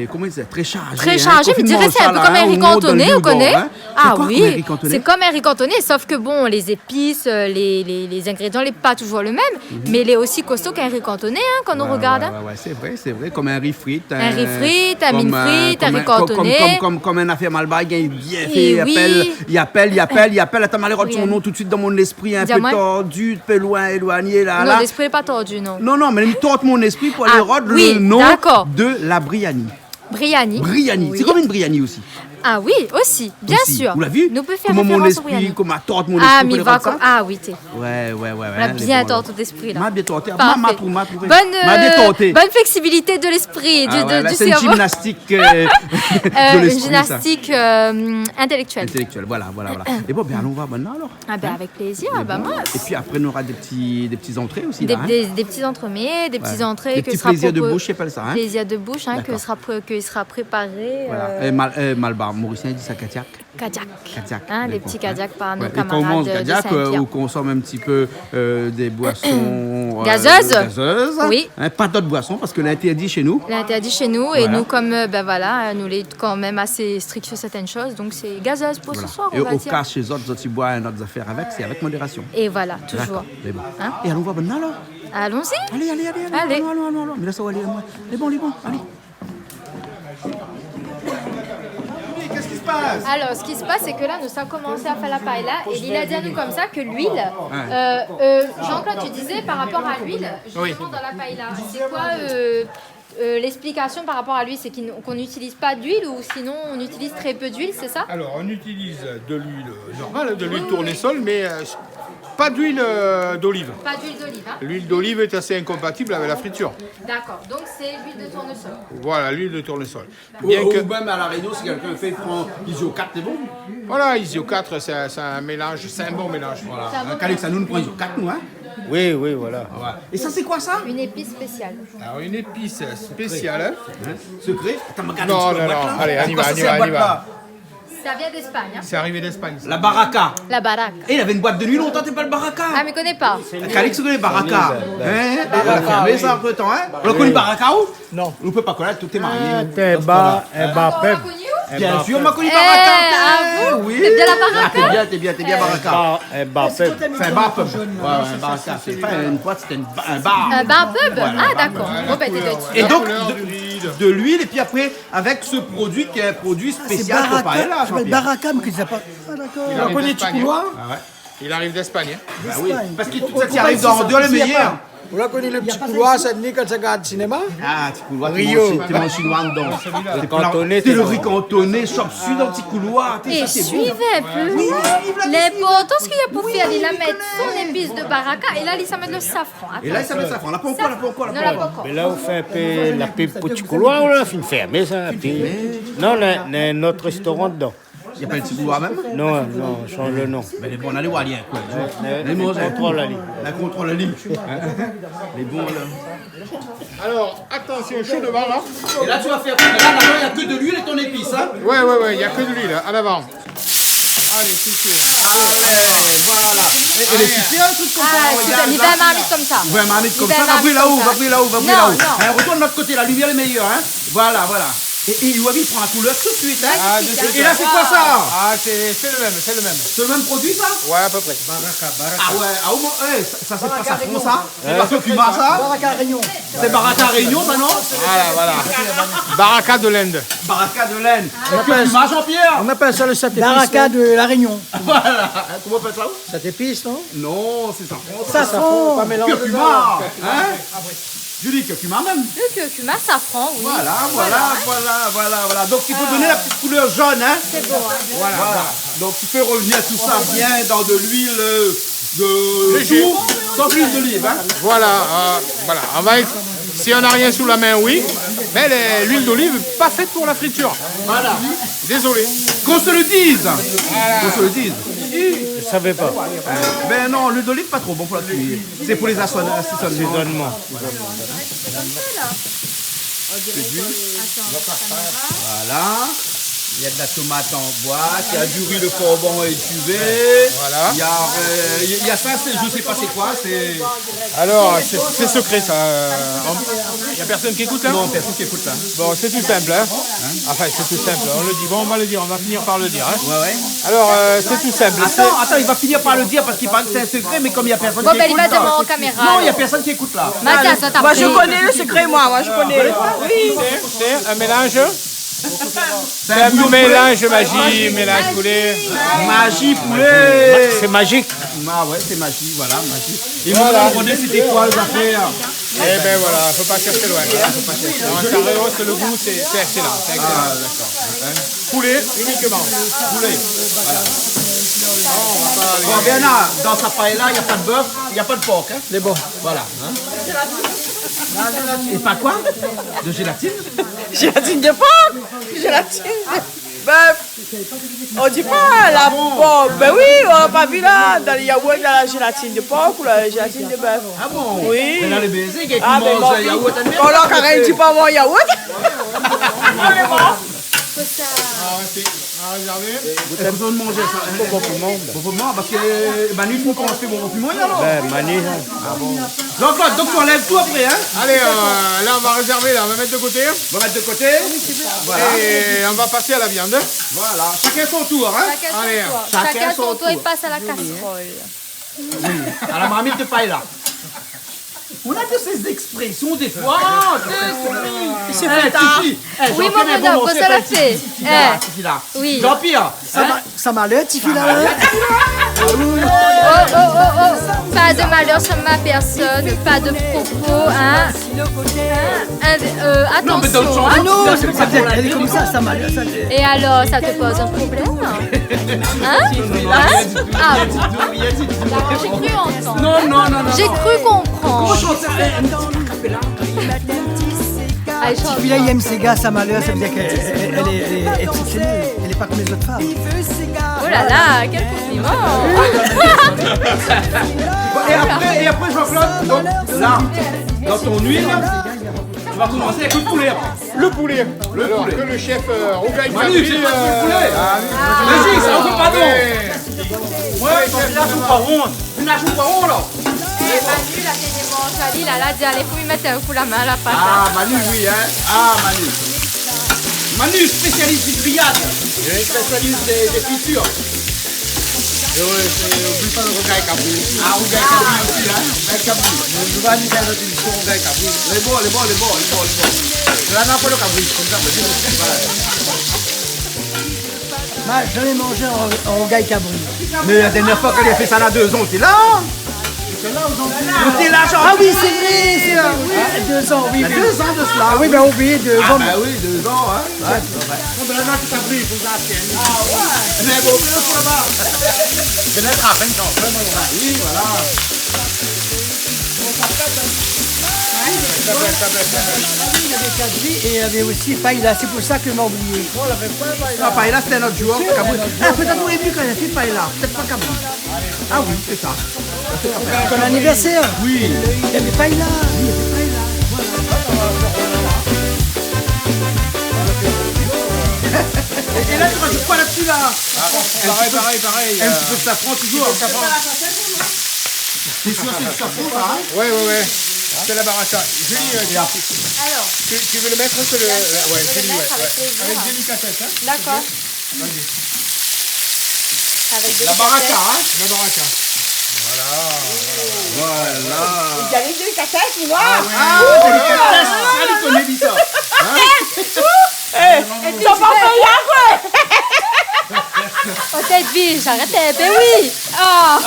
comment dire, très chargé. Très chargé, mais dirais c'est un peu comme un riz cantonné, on connaît. Ah oui, c'est comme un riz cantonné, sauf que bon, les épices, les ingrédients, les pas toujours le même, mais il est aussi costaud qu'un riz cantonné hein, quand on regarde. Ouais, c'est vrai, comme un riz frite. Un riz frite, un mine frite, un riz cantonné. Comme un affaire malbague, il est bien Et fait, oui. il appelle. Attends, malheureux, Oui. son nom tout de suite dans mon esprit, un peu Dis-moi. tordu, un peu loin, éloigné là. Non, l'esprit n'est pas tordu, non. Non, mais il me tente mon esprit pour aller rendre oui, le nom d'accord. de la Briani. Briani. Briani, Oui. c'est comme une Briani aussi. Ah oui, aussi, bien Aussi. sûr. Vous l'avez vu? Nous pouvons faire Comment mon référence au esprit, Briani. comment tente mon Ah, esprit mais pour va aller rendre comme... ça? Ah oui, t'es. Ouais. On a bien tordu d'esprit là. M'a bien tenté. Parfait. M'a trouvé. Bonne flexibilité de l'esprit, du C'est une cerveau. gymnastique de Une l'esprit, ça. gymnastique intellectuelle. Intellectuelle, voilà. Et bon, ben allons voir maintenant alors. Ah ben avec plaisir, ah ben moi. Et puis après, on aura des petits entrées aussi. Des, là, hein. des petits entremets, des petits entrées Des que petits sera plaisirs de propo- bouche, j'appelle ça. Hein. Plaisir de bouche, hein, D'accord. que sera préparé. Voilà. Malbar, Mauricien dit ça Kadiak. Kadiak. Hein, les petits Kadiak par nos Et quand on camarades mange de Kadiak, Saint-Pierre. ou consomme un petit peu des boissons Gazeuses. Oui. Hein, pas d'autres boissons parce que l'interdit chez nous. L'interdit chez nous et Voilà. nous comme nous les quand même assez stricts sur certaines choses donc c'est gazeuse pour ce soir Et on va au dire. cas chez les autres, ils boivent notre affaire avec, c'est avec modération. Et voilà toujours. D'accord. Mais bon. Hein? Et allons voir maintenant alors. Allons-y. Allez. Allez. Allons. Mais là, ça va aller. Les bons, allez. Qu'est-ce qui se passe? Alors, ce qui se passe, c'est que là, nous avons commencé à faire la paella et il a dit à nous comme ça que l'huile. Jean-Claude, tu disais par rapport à l'huile, justement dans la paella, c'est quoi l'explication par rapport à l'huile? C'est qu'on n'utilise pas d'huile ou sinon on utilise très peu d'huile, c'est ça? Alors, on utilise de l'huile normale, de l'huile tournesol, mais pas d'huile d'olive. Pas d'huile d'olive, hein? L'huile d'olive est assez incompatible avec la friture. D'accord, donc c'est l'huile de tournesol. Voilà, l'huile de tournesol. Ou même à la Réunion, si quelqu'un fait, il prend Isio 4, c'est bon. Voilà, Isio 4, c'est un mélange, c'est un bon mélange. Voilà. Calix, ça nous prend Isio 4, nous, hein. Oui, voilà. Et ça, c'est quoi ça? Une épice spéciale. Alors, une épice spéciale. Secret? Attends, regarde, Non, tu peux non, boîte, non. là. Allez, on y Pourquoi va, ça, on y c'est va, la on y boîte, va. là? Ça vient d'Espagne, hein? C'est arrivé d'Espagne. ça. La baraka. La baraque. Et il avait une boîte de nuit longtemps, t'es pas le baraka. Ah, mais connais pas. Calix connaît baraka. On a fermé ça après le temps, hein. On a connu baraka où? Non. On ne peut pas connaître, tout est marié. T'es bas, un bas peuple. Bien sûr, on m'a connu Eh, baraka. à vous? Oui. T'es bien la baraka? T'es bien baraka. Un bas peuple. C'est un bar pub. Ouais, un baraka. C'est pas une boîte, c'était un bar. Un bar pub? Ah, d'accord. Bon, ben, t'es dessus. Et donc, Couleur d'huile. de l'huile, et puis après, avec ce produit qui est un produit spécial pour paella, Je m'appelle Jean-Pierre. Baraka, mais que ça pas. Ah, d'accord. Il On arrive connaît d'Espagne, Ticoulois. hein. Il arrive d'Espagne. hein. Bah oui, parce que tout On ça qui comprend arrive ici, dans ça, deux les ici, y a meilleurs. pas. On la connaît le petit couloir, ça tenait quand ça regarde le cinéma. Ah, petit couloir, Rio. t'es mon chinois dedans. C'est cantonné. T'es le riz cantonné, chop sud dans le petit couloir. Et Ça, c'est bon. suivez un peu l'importance qu'il y a pour faire. Il a mettre son épice de baraka et là, il s'en met le safran. Et là, ça met ça. On l'a pas encore, Non, là, pas encore. Mais là, on fait un peu la pub petit couloir, on a fin fermé ça. Puis... Non, il y a notre restaurant dedans. Il n'y a pas le petit couloir même. Non, change le nom. Mais les bons, on a les Waliens, quoi. Les mots contrôle la ligne. La contrôle la ligne. Les bons, là. Alors, attention, chaud devant là. Et là, tu vas faire. Là, il n'y a que de l'huile et ton épice, hein. Ouais, il n'y a que de l'huile, en avant. Allez, tout chaud. Allez, voilà. Et les petits, un truc comme ça. Ah, super. Il va à marmite comme ça. Ouais, marmite comme Il ça. va Va brûler là-haut, comme ça. va brûler là-haut, va brûler Non, là-haut. non. Hein, retourne de l'autre côté, la lumière est meilleure, hein. Voilà. Et il prend la couleur tout de suite. Hein. Ah, de suite. Et là, c'est quoi ça? Ah, c'est le même, c'est le même. C'est le même produit, ça? Ouais, à peu près. Ah ouais, ah, au moins, ça c'est pas safran, ça? C'est pas curcuma, ça? Baraka Réunion. C'est Baraka Réunion, ça, non? Voilà. Baraka de l'Inde. Baraka de laine. Curcuma, Jean-Pierre? On appelle ça le sat épice. Baraka de la Réunion. Voilà. Comment on appelle ça? Sat épice, non? Non, c'est safran. Safran. Pas mélanger. Curcuma. Hein? Julie, curcuma même. Le curcuma, safran, oui. Voilà. Donc, il faut donner la petite couleur jaune, hein? C'est beau, hein. Voilà. Donc, tu peux revenir tout ça bien dans de l'huile de tout, sans l'huile d'olive, hein? Voilà. On va si on n'a rien sous la main, oui. Mais l'huile d'olive, pas faite pour la friture. Voilà. Désolé. Qu'on se le dise. Qu'on se le dise. Je savais pas. Ben non, l'huile d'olive, pas trop bon pour la cuire. C'est pour les assaisonnements. Voilà. Il y a de la tomate en boîte, il y a du riz de cordon étuvé. Voilà. Il y a ça, je sais pas c'est quoi. Alors, c'est secret ça. Il n'y a personne qui écoute là? Non, personne qui écoute là. Bon, c'est tout simple. Hein. Enfin, c'est tout simple. On le dit. Bon, on va le dire. On va finir par le dire. Hein. Ouais. Alors, c'est tout simple. Attends, il va finir par le dire parce qu'il parle que c'est un secret, mais comme il n'y a personne Bon, qui ben, il écoute va dire là. en caméra. Non, il n'y a personne qui écoute là. Mathias, ça t'a Moi, pris. je connais le secret, moi, je connais. Oui. C'est un mélange. C'est un bouillon de Mélange magie, mélange poulet. poulet. Magie poulet. C'est magique. Ah ouais, c'est magie, voilà, magie. Ils m'ont demandé c'était quoi les affaires. Eh ben voilà, faut pas chercher loin. Non, ça rehausse le goût, c'est excellent. C'est excellent. Ah d'accord. Poulet uniquement. Poulet. Voilà. Bon, Bernard, dans sa paella, il n'y a pas de bœuf, il n'y a pas de porc. Hein. C'est bon. Voilà. Hein. Et pas quoi? De gélatine? Gélatine de porc. Gélatine de bœuf. On dit pas la porc. Ben oui, on n'a pas vu là, dans les yaourts, dans la gélatine de porc ou la gélatine de bœuf. Ah bon? Oui. Mais dans les baisers, qui Ah, mais mange yaourt à bon, là, quand il dit pas mon yaourt. Vous besoin de manger ça. Bon pour moi. Bon pour moi, parce que Manu, il faut qu'on fait bon pour moi alors. Mani. Jean-Claude, donc tu enlèves tout après, hein? Allez, là on va réserver, là, on va mettre de côté. On va mettre de côté. Voilà. Et on va passer à la viande. Voilà. Chacun son tour, hein? Allez, Chacun son tour, il passe à la casserole. À la marmite de paella. On a de ces expressions des fois. C'est fait tard. Oui, mon bonhomme, ça l'a fait. Oui. Jean-Pierre. Ça m'a l'air, Tifi là. Oh. Pas de malheur sur ma personne, pas de propos, hein. Non, mais dans le Attention, champ, hein. non, Elle est comme ça m'a l'air. Et alors, ça te pose un problème? Hein? Ah, j'ai cru entendre. Non. J'ai cru comprendre. Allez, chante. Tifi là, il aime ses gars, ça m'a l'air. Ça veut dire qu'elle est exceptionnelle. Elle n'est pas comme les autres femmes. Oh là là, quel compliment. Et après, Jean-Claude, donc là, dans ton huile, tu vas commencer avec le poulet après. le poulet. Alors que le chef Rougaï Manu, c'est pas le poulet. Vas-y, ça en fait pas bon. Ouais, tu n'achètes pas rond. Tu n'achètes pas rond là. Et Manu, la télémon, Jalil, elle a dit, allez, faut lui mettre un coup la main à la patate. Ah, Manu, oui, hein. Ah, Manu. Manu, spécialiste du grillade. Spécialiste des fritures. Oublie pas le Rougaï Cabri. Ah, Rougaï Cabri aussi, hein. Rougaï Cabri. Je vais aller dans notre émission Rougaï Cabri. Les bons. Là, on n'a pas le Cabri. Comme ça, J'en ai mangé en Rougaï Cabri. Mais la dernière fois qu'elle a fait ça là 2 ans, t'es là. T'es là, Jean. Ah oui, c'est vrai, c'est vrai. 2 ans, oui. Il y a 2 ans de cela. Ah oui, ben oublié 2 Ah ans. bah oui, 2 ans, hein. Ouais. Mais là, tu Cabri, il faut ça. Mais bon, c'est là-bas. Je vais être à 20 ans. Oui, voilà. Il y avait Cabri et il y avait aussi Païla. C'est pour ça que je m'ai oublié. Non, Paella, c'était un autre jour. Cabri. Ah, peut-être au début quand il a fait Paella. Peut-être pas Cabri. Ah oui, c'est ça. Ton anniversaire. Oui. Il y avait Païla. Et là, tu rajoutes quoi là-dessus, là? Pareil. Un petit peu de safran, toujours. C'est sûr, c'est du safran, ça, hein? Ouais. C'est la baraka. Julie, Alors, tu veux le mettre sur le... bien sûr, ouais, je vais Julie, le mettre ouais, avec ouais. plaisir. Avec délicatesse, hein. D'accord. Avec La baraka, délicatesse. hein. La baraka. Il y a les délicatesses, tu vois. Ça, les connaît bien ça. Ils sont pas payés, quoi. Oh, tête biche, arrêtez, ben oui. Oh.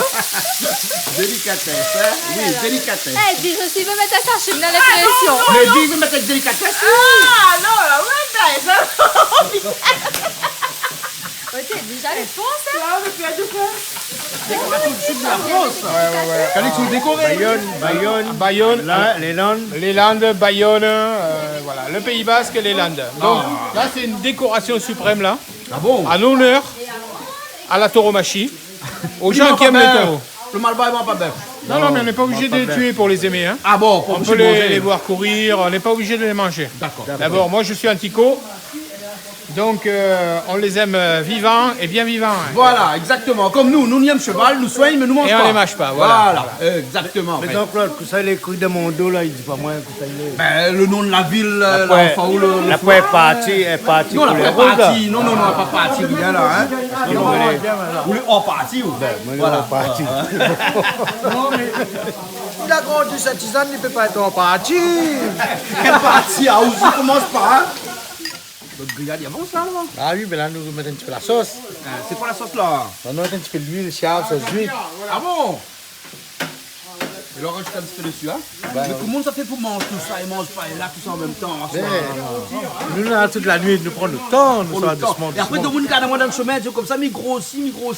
Délicatesse, hein. Oui, délicatesse. Eh, biche aussi, me mettre ça, je suis dans l'impression. Mais dis, mais avec délicatesse. Ah, non, la ouais, ça. Oh, tête biche, allez, fonce, hein. Ah, mais tu as du quoi? Décoration du sud de la France. Quel est tout décoré? Bayonne, Les Landes. les Landes, Bayonne, voilà, le Pays Basque et les Landes. Donc là, c'est une décoration suprême, là, Ah bon? en honneur à la tauromachie, aux gens qui aiment les taureaux. Le malba est pas bœuf. Non, mais on n'est pas obligé de les tuer pour les aimer. Hein. Ah bon? On peut les voir courir, on n'est pas obligé de les manger. D'accord. D'abord, moi je suis antico, donc on les aime vivants et bien vivants. Hein. Voilà, exactement. Comme nous n'y aime cheval, nous soignons, mais nous mangeons Et pas. on les mâche pas, voilà. Exactement. Mais donc, Claude, que ça, les couilles de mon dos, là, il dit pas moins que ça, il est. Ben, le nom de la ville, La l'enfant ou le... poêle est partie Non, la pour les poêle roses, là. partie. Non, pas partie, rien là, hein. Ou les hors partie, ou Voilà, partie. Il a grandi cette tisane, il ne peut pas être en partie. Quelle partie, ah, où ça commence pas, hein. Notre grillade, il y a bon ça, là. Ah oui, mais là, nous mettons un petit peu la sauce. C'est quoi la sauce, là? On met un petit peu d'huile, chave, sauce d'huile. Ah bon? Et là, rajouter un petit peu dessus, hein. Mais comment ça fait pour manger tout ça? Ils mangent pas, et là, tout ça en même temps. Nous, là, toute la nuit, nous prenons le temps, nous Pour sommes le temps. doucement, Et après, tout doucement. le monde garde moi dans le chemin, comme ça, mais grossit, quand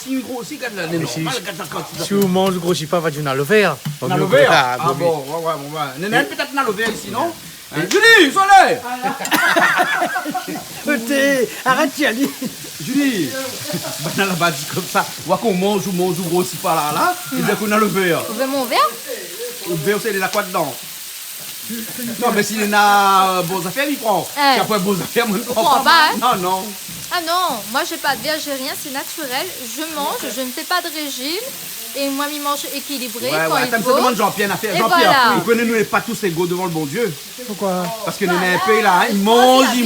la Si vous mangez gros chiffre, va dire on a le verre. On a le verre? Ah bon, ouais. Nénène, peut-être on a le verre ici, non? Julie, soleil! Arrête d'y aller. Julie! Ben là-bas, dit comme ça, on voit qu'on mange ou grossit pas là, et bien qu'on a le verre. Vous voulez mon verre? Le verre, c'est la quoi dedans? Non, mais s'il y en a beaux affaires, il prend. Eh. Si après beaux affaires, moi, je prends prends pas, hein? Non. Ah non, moi j'ai pas de verre, j'ai rien, c'est naturel. Je mange, je ne fais pas de régime. Et moi, je mange équilibré quand il Attends, je faut. demande Jean-Pierre une affaire. Et Jean-Pierre, voilà. vous connaissez nous n'est pas tous égaux devant le bon Dieu. Pourquoi? Parce que nous n'est pas là, hein. Il mange, la vie.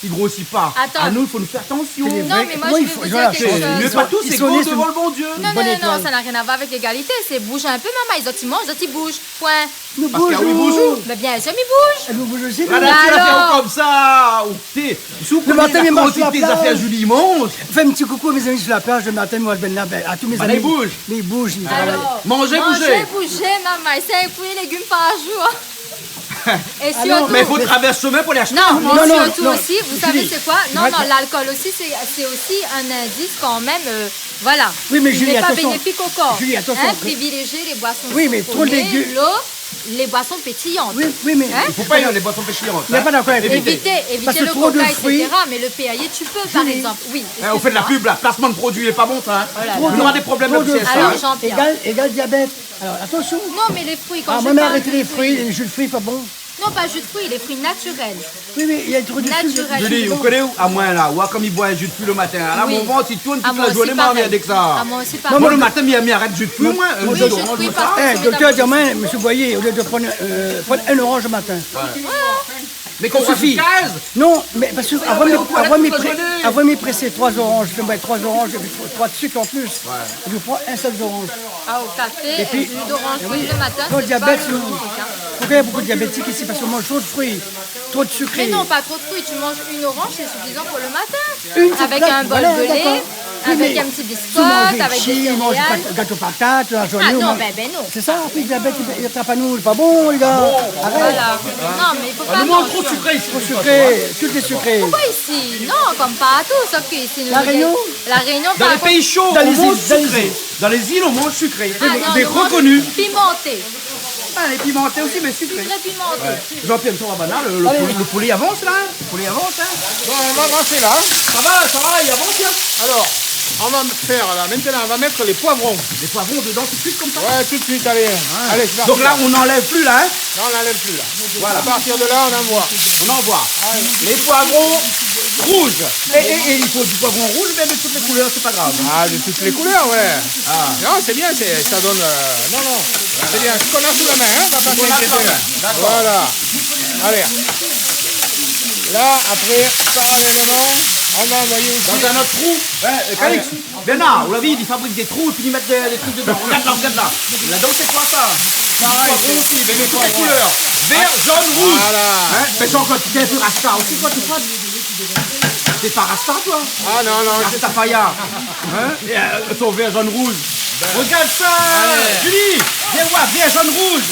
il grossit pas. Attends. À nous, il faut nous faire attention. Non, mais moi, Moi, je il vais faut- vous voilà, dire quelque Nous n'est chose. pas tous Ils égaux sont nés devant le bon Dieu. Non, bonne non, étoile. ça n'a rien à voir avec l'égalité. C'est bouger un peu, maman. Les autres, ils mangent, les autres, ils bougent. Point. Nous Parce qu'il y a oui, bonjour. Mais bien sûr, ils bougent. Elle nous bouge aussi. La nous. nature a alors. fait comme ça. Ou t'es. Sous Le matin, il mange sur la quantité plage. d'affaires, Julie mange. Fais un petit coucou à mes amis sur la plage le matin, moi je vais là, à tous mes Bah, amis. ils bougent. Mais ils bougent, ils travaillent. Alors, Mangez, manger, bougez. bouger, maman. C'est un fruit et légumes par jour. Et Ah non, surtout. Mais il faut traverser le chemin pour les acheter. Non, Non, mais non, surtout non. aussi, vous savez Julie, c'est quoi? Non, arrête, non, non. l'alcool aussi, c'est aussi un indice quand même. Voilà. Oui, mais Il Julie, n'est pas attention. bénéfique au corps. Julie, attention. Hein, privilégier les boissons Oui, mais trop de sucrées, légumes. l'eau, les boissons pétillantes. Oui, mais Hein? Il faut pas y aller les boissons péchillantes. il n'y a pas d'accord avec Éviter Parce que le trop de coca, fruits- etc. Mais le PAI, tu peux, par exemple. Oui. On fait de la pub, là. Placement de produit n'est pas bon, ça. Voilà. On aura des problèmes Trop de de CSA. Alors, hein. Jean-Pierre. Égal diabète. Alors attention. Non, mais les fruits, quand Ah, je moi, mais parle arrêtez de les fruits, les jus de fruits, pas bon. Non, pas jus de fruits, les fruits naturels. Oui, mais il y a trop de sucre. Naturel. Julie, vous connaissez où? À moi, là. Ou comme il boit un jus de fruits le matin. Là, Oui. mon ventre, il tourne Ah, toute moi la journée, aussi, moi, pareil. avec ça. Ah, moi aussi, Moi, pareil. le matin, il arrête jus de fruits, moi. Un Oui, jus jus de d'orange, fruits, ça. parce que Eh, c'est docteur métabolisme. Diamant, monsieur Boyer, au lieu de prendre un orange le matin. Mais qu'on suffit. suffit. 15. Non, mais parce que avant mais de aux toilettes toute la journée. avant de me presser 3 oranges, je mets 3 oranges, et puis 3 de sucre en plus. Je prends un seul orange. Ah, au café, puis- un jus d'orange oui, le matin, Quand le c'est diabète, pas bénéfique, hein. pourquoi il y a beaucoup de diabétiques ici? Parce qu'on mange trop de fruits, trop de sucré. Mais non, pas trop de fruits. Tu manges une orange, c'est suffisant pour le matin. Une, c'est Avec plat. un bol Voilà, de lait, d'accord. Oui, avec mais un petit tu biscotte, manges avec des ici, on mange céréales. gâteau patate, la journée. Ah on non, mange- ben non. C'est ça, puis le diabète, il attrape à nous, c'est pas bon, les gars. Arrête. Voilà. Non, mais il faut pas Nous mangeons trop de attention. sucré ici. Trop sucré, tout est sucré. Pourquoi ici? Non, comme partout, sauf que ici, nous La Réunion? La Réunion, Dans par les contre- pays chauds, Dans on les mange îles, dans les sucré. îles. Dans les îles, on mange sucré. Ah non, C'est nous, on mange reconnu. Pimenté. Ah, les pimentés aussi, mais sucré. Très pimenté. Jean-Pierre, le banal, le poulet avance là. Le poulet avance, hein. Bon, on va avancer là. Ça va, il avance, hein. Alors, on va faire là, maintenant on va mettre les poivrons. Les poivrons dedans tout de suite comme ça. Ouais, tout de suite, allez. Allez, c'est parti. Donc là, on n'enlève plus là, hein. Là, on n'enlève plus là. Voilà. À partir de là, on envoie. On envoie. Les poivrons Rouge. Et il faut du poivron rouge, mais de toutes les couleurs, c'est pas grave. Ah, de toutes les couleurs, ouais. Non, c'est bien, ça donne... Non, non, c'est bien. Ce qu'on a sous la main, hein, on va pas s'inquiéter. Voilà. Allez. Là, après, parallèlement, on va envoyer aussi... Dans un autre trou. Calix, Bernard, vous l'avez dit, ils fabriquent des trous et puis ils mettent des trucs dedans. Regarde là, regarde là. Là-dedans, c'est quoi ça? Pareil, Poivron aussi, mais les toutes les poivrons. couleurs. Vert, jaune, rouge. Voilà. Hein? Mais Jean-Claude, tu es un peu rasta aussi, toi, tu crois? T'es pas rasta, toi? Ah non, non, C'est ta pailla. Hein? Et, son vert, jaune, rouge. Regarde ça. Julie, viens voir, vert, jaune, rouge.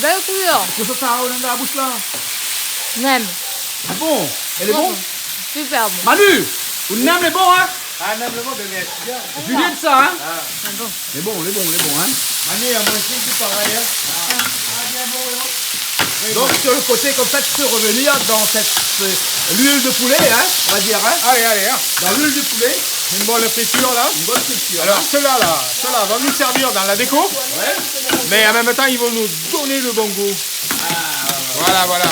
Belle couleur. Qu'est-ce que ça a dans la bouche là? Même. C'est bon. Elle est bon? Super bon. Manu, vous n'aimez les bons, hein? Ah, même le monde, mais bien. Julien de ça, hein? Bon. Les bons, hein? Manu, à moi aussi, c'est pareil. Hein. Donc sur le côté comme ça, tu peux revenir dans l'huile de poulet, hein, on va dire, hein, allez, allez, hein. dans l'huile de poulet, Une bonne friture là. une bonne friture. Alors ceux-là vont nous servir dans la déco, mais en même temps ils vont nous donner le bon goût. Voilà, voilà.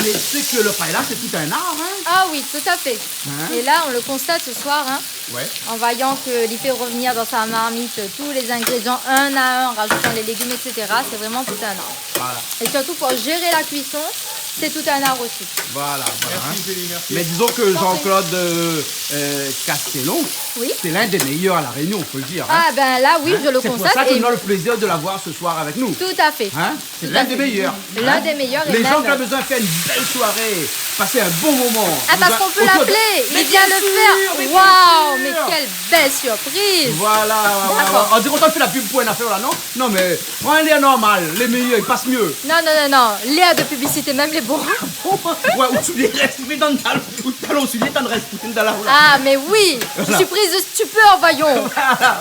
Mais tu sais que le paella, c'est tout un art, hein. Ah oui, tout à fait. Et là, on le constate ce soir, hein, Ouais. en voyant qu'il fait revenir dans sa marmite tous les ingrédients un à un, en rajoutant les légumes, etc. C'est vraiment tout un art. Voilà, Et surtout pour gérer la cuisson, c'est tout un art aussi. voilà. Merci Julie, merci. Mais disons que Jean-Claude Castellon, Oui. c'est l'un des meilleurs à La Réunion, on peut le dire. Hein. Ah ben là, oui, je le C'est pour constate. ça que et nous avons le plaisir de l'avoir ce soir avec nous. tout à fait. Hein, c'est Tout l'un à des fait. meilleurs. L'un des meilleurs. Et Les gens même- qui ont besoin de faire une belle soirée, passer un bon moment. Ah, parce qu'on peut l'appeler, Mais il vient bien le sûr, faire. mais bien Waouh, mais sûr. quelle belle surprise. Voilà, D'accord. on dirait qu'on fait la pub pour une affaire là, non? Non, mais prends un lait normal, les meilleurs, ils passent mieux. Non, non, non, non, l'air de publicité, même les bons. Ouais, ou tu les restes dans le talon, ou le talon, tu les dans le reste dans la roue. Ah, mais oui, je suis prise de stupeur, voyons.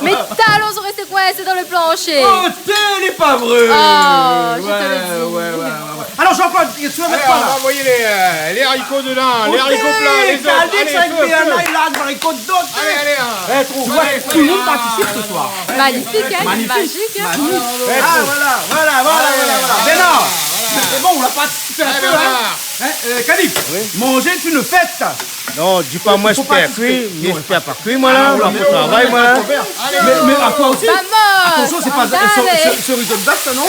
Mes talons sont restés coincés dans le plancher. Oh, t'es pas vrai! Oh, je te le dis. Ouais. Alors, Jean-Claude, tu vas Allez, mettre quoi on va là? envoyer les haricots dedans, les haricots plats, les œufs. Allez, feu, feu. dans les côtes d'eau. Allez, allez, hein. Tu vois, tout le monde participe ce soir. Magnifique, hein, Magnifique. magique. Hein. Ah, voilà. Bénard, c'est bon, on l'a participé un Allez, peu, Bernard. hein? Calif, manger, c'est une fête. Non, dis pas moi je Faut pas perds participer. cuit, mais je perds pas cuit moi là, on travaille moi là. Mais à toi aussi. Vamos, Attention, c'est pas andale. chorizo de bœuf, ça, non?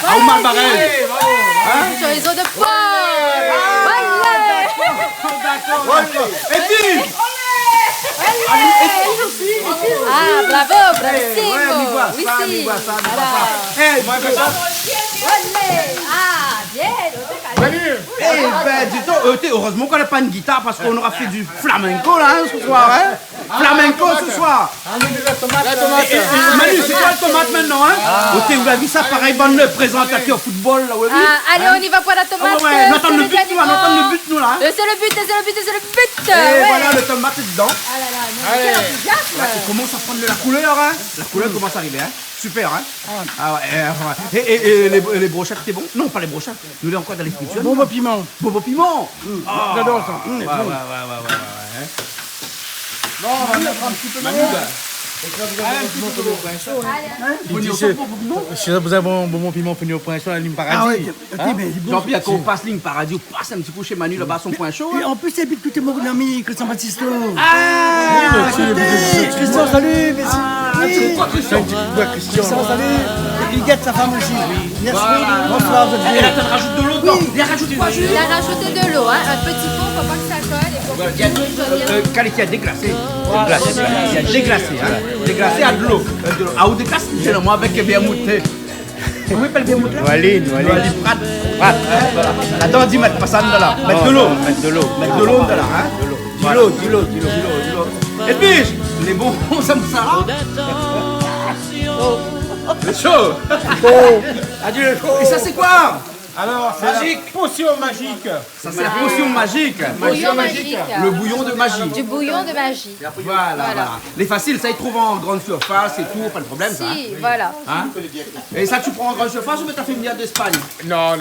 Ah, ou mal barrel. Chorizo de porc. Ouais. Et puis, Ah, bravo, bravissimo. Oui, si. Olé. Ah, bien. Dis donc, heureusement qu'on n'a pas une guitare parce qu'on aura fait du flamenco là hein, ce soir. Hein? Flamenco ce soir. La tomate. Manu, c'est quoi le tomate maintenant? Hein? Vous avez vu ça pareil, bonne présentateur football là, vous avez vu? Ah, allez, on y va pour la tomate. Ah ouais, n'attends le but, nous, là. Hein? C'est le but, c'est le but, c'est le but. Et Ouais. voilà, le tomate est dedans. Ah là là, mais quel enthousiasme. Il commence à prendre de la couleur, hein? La couleur commence à arriver, hein? Super, hein? Ah ouais, et les brochettes, c'est bon? Non, pas les brochettes. Nous, on est encore dans les fritures. Bon, piment. Bobo piment. J'adore ça. Ouais. Non, on va mettre un petit peu de Si vous avez un bon piment fini au point chaud, la ligne paradis. Ah oui, Jean-Pierre, quand on passe ligne paradis, on passe un petit coup chez Manu là-bas, son point chaud. Et en plus, il habite tout mon ami, Christian Baptisto. Ah, Christian, salut, merci. c'est quoi, Christian? Christian, salut. Il guette sa femme aussi. Merci. Bonsoir, vous êtes Et là, bien. tu rajoutes de l'eau dedans. Il rajoute quoi, Jules? Il a rajouté de l'eau, hein, un petit pot, faut pas que ça colle. Et faut Il y a qualité à déglacé. Il y a déglacé, hein. Déglacé à de l'eau. Ah, ou déglacé, c'est moi avec Bermouth. Comment il s'appelle Bermouth là? Walid. Prat. Voilà. Là-dedans, 10 mètres, pas ça là. Mettre de l'eau. Mettre de l'eau là, hein. Du l'eau. Et puis, les bons samsara. C'est chaud. Adieu. Et ça, c'est quoi? Alors, c'est la potion magique. Ça, c'est la potion magique. bouillon magique. Le bouillon de magie. Du bouillon de magie. Voilà. Les faciles, ça, ils trouvent en grande surface et tout, pas de problème, ça. Si, voilà. Hein? Et ça, tu prends en grande surface ou tu as fait une bière d'Espagne? Non,